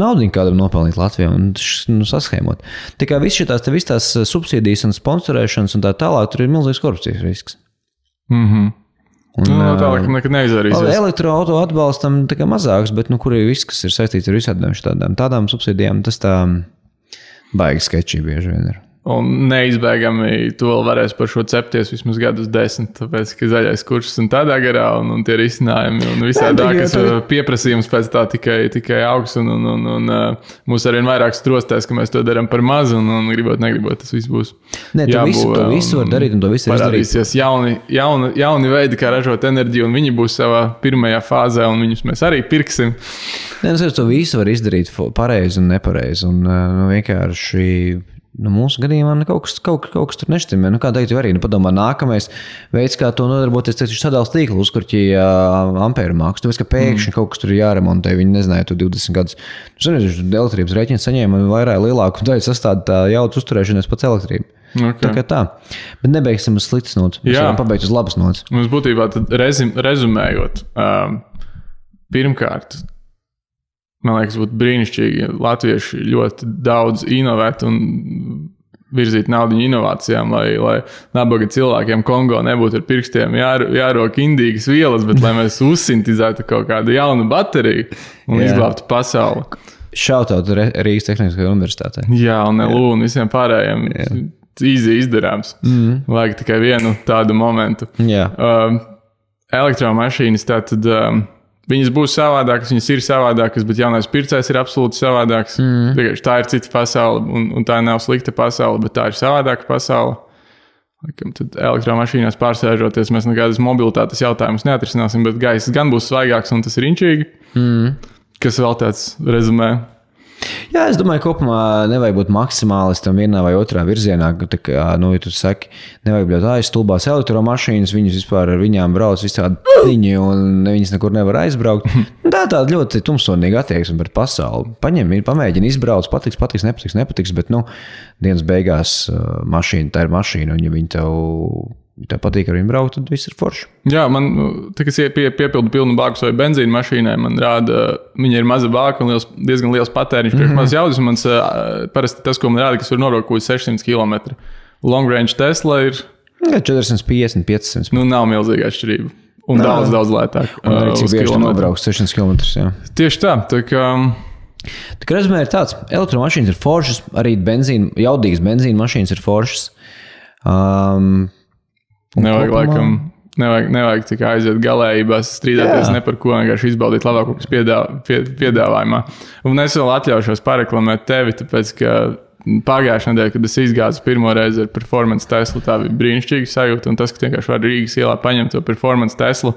Speaker 2: naudiņu kādam nopelnīt Latvijā un saschēmot. Tikai viss tās subsīdijas un sponsorēšanas un tā tālāk, tur ir milzīgs korupcijas risks.
Speaker 1: Tālāk nekad neizvarīsies.
Speaker 2: Elektroauto atbalstam tā kā mazāks, bet kur ir viss, kas ir saistīts ar visādām tādām subsīdijām, tas tā baigi skečī bieži vien ir.
Speaker 1: Un neizbēgami tu vēl varēsi par šo cepties vismaz gadus 10, tāpēc, ka zaļais kurss un tādā garā un tie risinājumi un visādākas pieprasījums pēc tā tikai augs un mūs arvien vairāk strostēs, ka mēs to darām par mazu un negribot, tas viss būs.
Speaker 2: Nē, to visu var darīt un to visu var darīt.
Speaker 1: Parādīsies jauni veidi, kā ražot enerģiju un viņi būs savā pirmajā fāzē un viņus mēs arī pirksim.
Speaker 2: Nē, to visu var izdarīt pareizi un nepareizi un vienkārši mūsu gadījumā kaut kas tur nešķimē. Kā teikt, arī padomā nākamais veids, kā to nodarboties, tas ir sadals tīklu uzkurķīja ampēru mākslu. Tu vis, ka pēkšņi kaut kas tur ir jāremontē, viņi nezināja to 20 gadus. Elektrības rēķins saņēma vairāk lielāku daļu sastāda tā jaudas uzturēšanas pēc elektrību.
Speaker 1: Okay.
Speaker 2: Tā kā tā. Bet nebeigsim uz sliktas nots. Mēs varam pabeigt uz labas nots.
Speaker 1: Mums būtībā tad rezumējot, pirmkārt, man liekas, būtu brīnišķīgi, ja latvieši ļoti daudz inovētu un virzītu naudu inovācijām, lai nabaga cilvēkiem Kongo nebūtu ar pirkstiem jārok indīgas vielas, bet lai mēs uzsintizētu kaut kādu jaunu bateriju un izglābtu pasauli.
Speaker 2: Šautot Rīgas Tehniskajā universitātē.
Speaker 1: Jā, un LU un visiem pārējiem. Īzi izdarāms. Vajag tikai vienu tādu momentu. Elektromašīnas tātad... Viņas būs savādākas, viņas ir savādākas, bet jaunais pircējs ir absolūti savādāks. Tā ir cita pasaule, un tā nav slikta pasaule, bet tā ir savādāka pasaule. Tad elektromašīnās pārsēžoties, mēs nekādas mobilitātes jautājumus neatrisināsim, bet gaiss gan būs svaigāks, un tas ir inčīgi. Kas vēl tāds rezumē?
Speaker 2: Jā, es domāju, kopumā nevajag būt maksimālistam vienā vai otrā virzienā. Tā kā, ja tu saki, nevajag būt aizstulbās elektromašīnas, viņas vispār ar viņām brauc visādi viņi un viņas nekur nevar aizbraukt. Tā tāda ļoti tumsonīga attieksme pret pasauli. Pamēģini izbrauc, patiks, nepatiks, bet, dienas beigās mašīna, tā ir mašīna, un ja viņi tev patīk ar viņu braukt, tad viss ir forši. Jā,
Speaker 1: man, kad es piepildu pilnu bāku vai benzīnu mašīnai, man rāda, viņa ir maza bāka un diezgan liels patēriņš priekš maz jaudas, un mans parasti tas, ko man rāda, kas var norokot 600 km. Long range Tesla ir...
Speaker 2: 450, 500.
Speaker 1: Nav milzīga atšķirība. Un daudz lētāk.
Speaker 2: Un arī cik bieži tu nobrauks 600 km, jā.
Speaker 1: Tieši tā, tā kā...
Speaker 2: Tā kā rezumē ir tāds, elektromašīnas ir foršas, arī jaudīgas benzīna mašīnas ir foršas.
Speaker 1: Nevajag tikai aiziet galējībās, strīdēties ne par ko, vienkārši izbaudīt labāko, kas piedāvājumā. Un es vēl atļaušos pareklamēt tevi, tāpēc, ka pagājušajā nedēļā, kad es izgāzu pirmo reizi ar Performance Teslu, tā bija brīnišķīga sajūta, un tas, ka vienkārši var Rīgas ielā paņemt to Performance Teslu,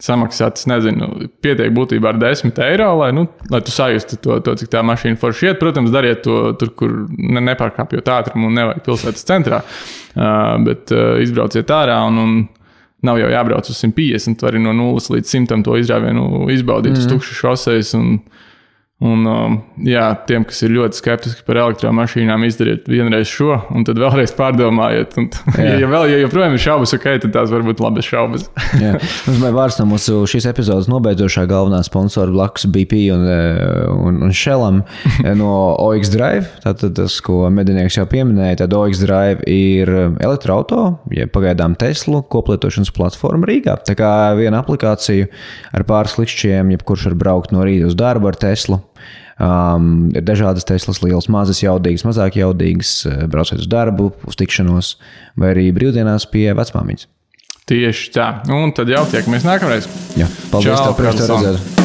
Speaker 1: samaksāt, es nezinu, pietiek būtībā ar 10 eiro, lai tu sajusti to, cik tā mašīna forši iet. Protams, dariet to tur, kur nepārkāpjot ātrumu un nevajag pilsētas centrā, bet izbrauciet ārā un nav jau jābrauc uz 150, tu vari no 0 līdz 100 to izrāvienu izbaudīt uz tukšu šosejas un tiem, kas ir ļoti skeptiski par elektromašīnām, izdariet vienreiz šo, un tad vēlreiz pārdomājiet. Un, ja joprojām ir šaubas, tad tās var būt labas šaubas.
Speaker 2: Mums vai vārds no mūsu šīs epizodes nobeidzošā galvenā sponsora blakus BP un Shellam no OX Drive. Tātad tas, ko Medinieks jau pieminēja, tad OX Drive ir elektroauto, pagaidām Tesla koplietošanas platforma Rīgā. Tā kā viena aplikācija ar pāris klikšķiem, jebkurš var braukt no rīta uz darbu ar Teslu. Ir dažādas Teslas, lielas, mazas, jaudīgas, mazāk jaudīgas, braucot uz darbu, uz tikšanos vai arī brīvdienās pie vecmāmiņas.
Speaker 1: Tieši tā. Un tad jau tiekamies nākamreiz.
Speaker 2: Jā, paldies tev, prieks tev redzēt.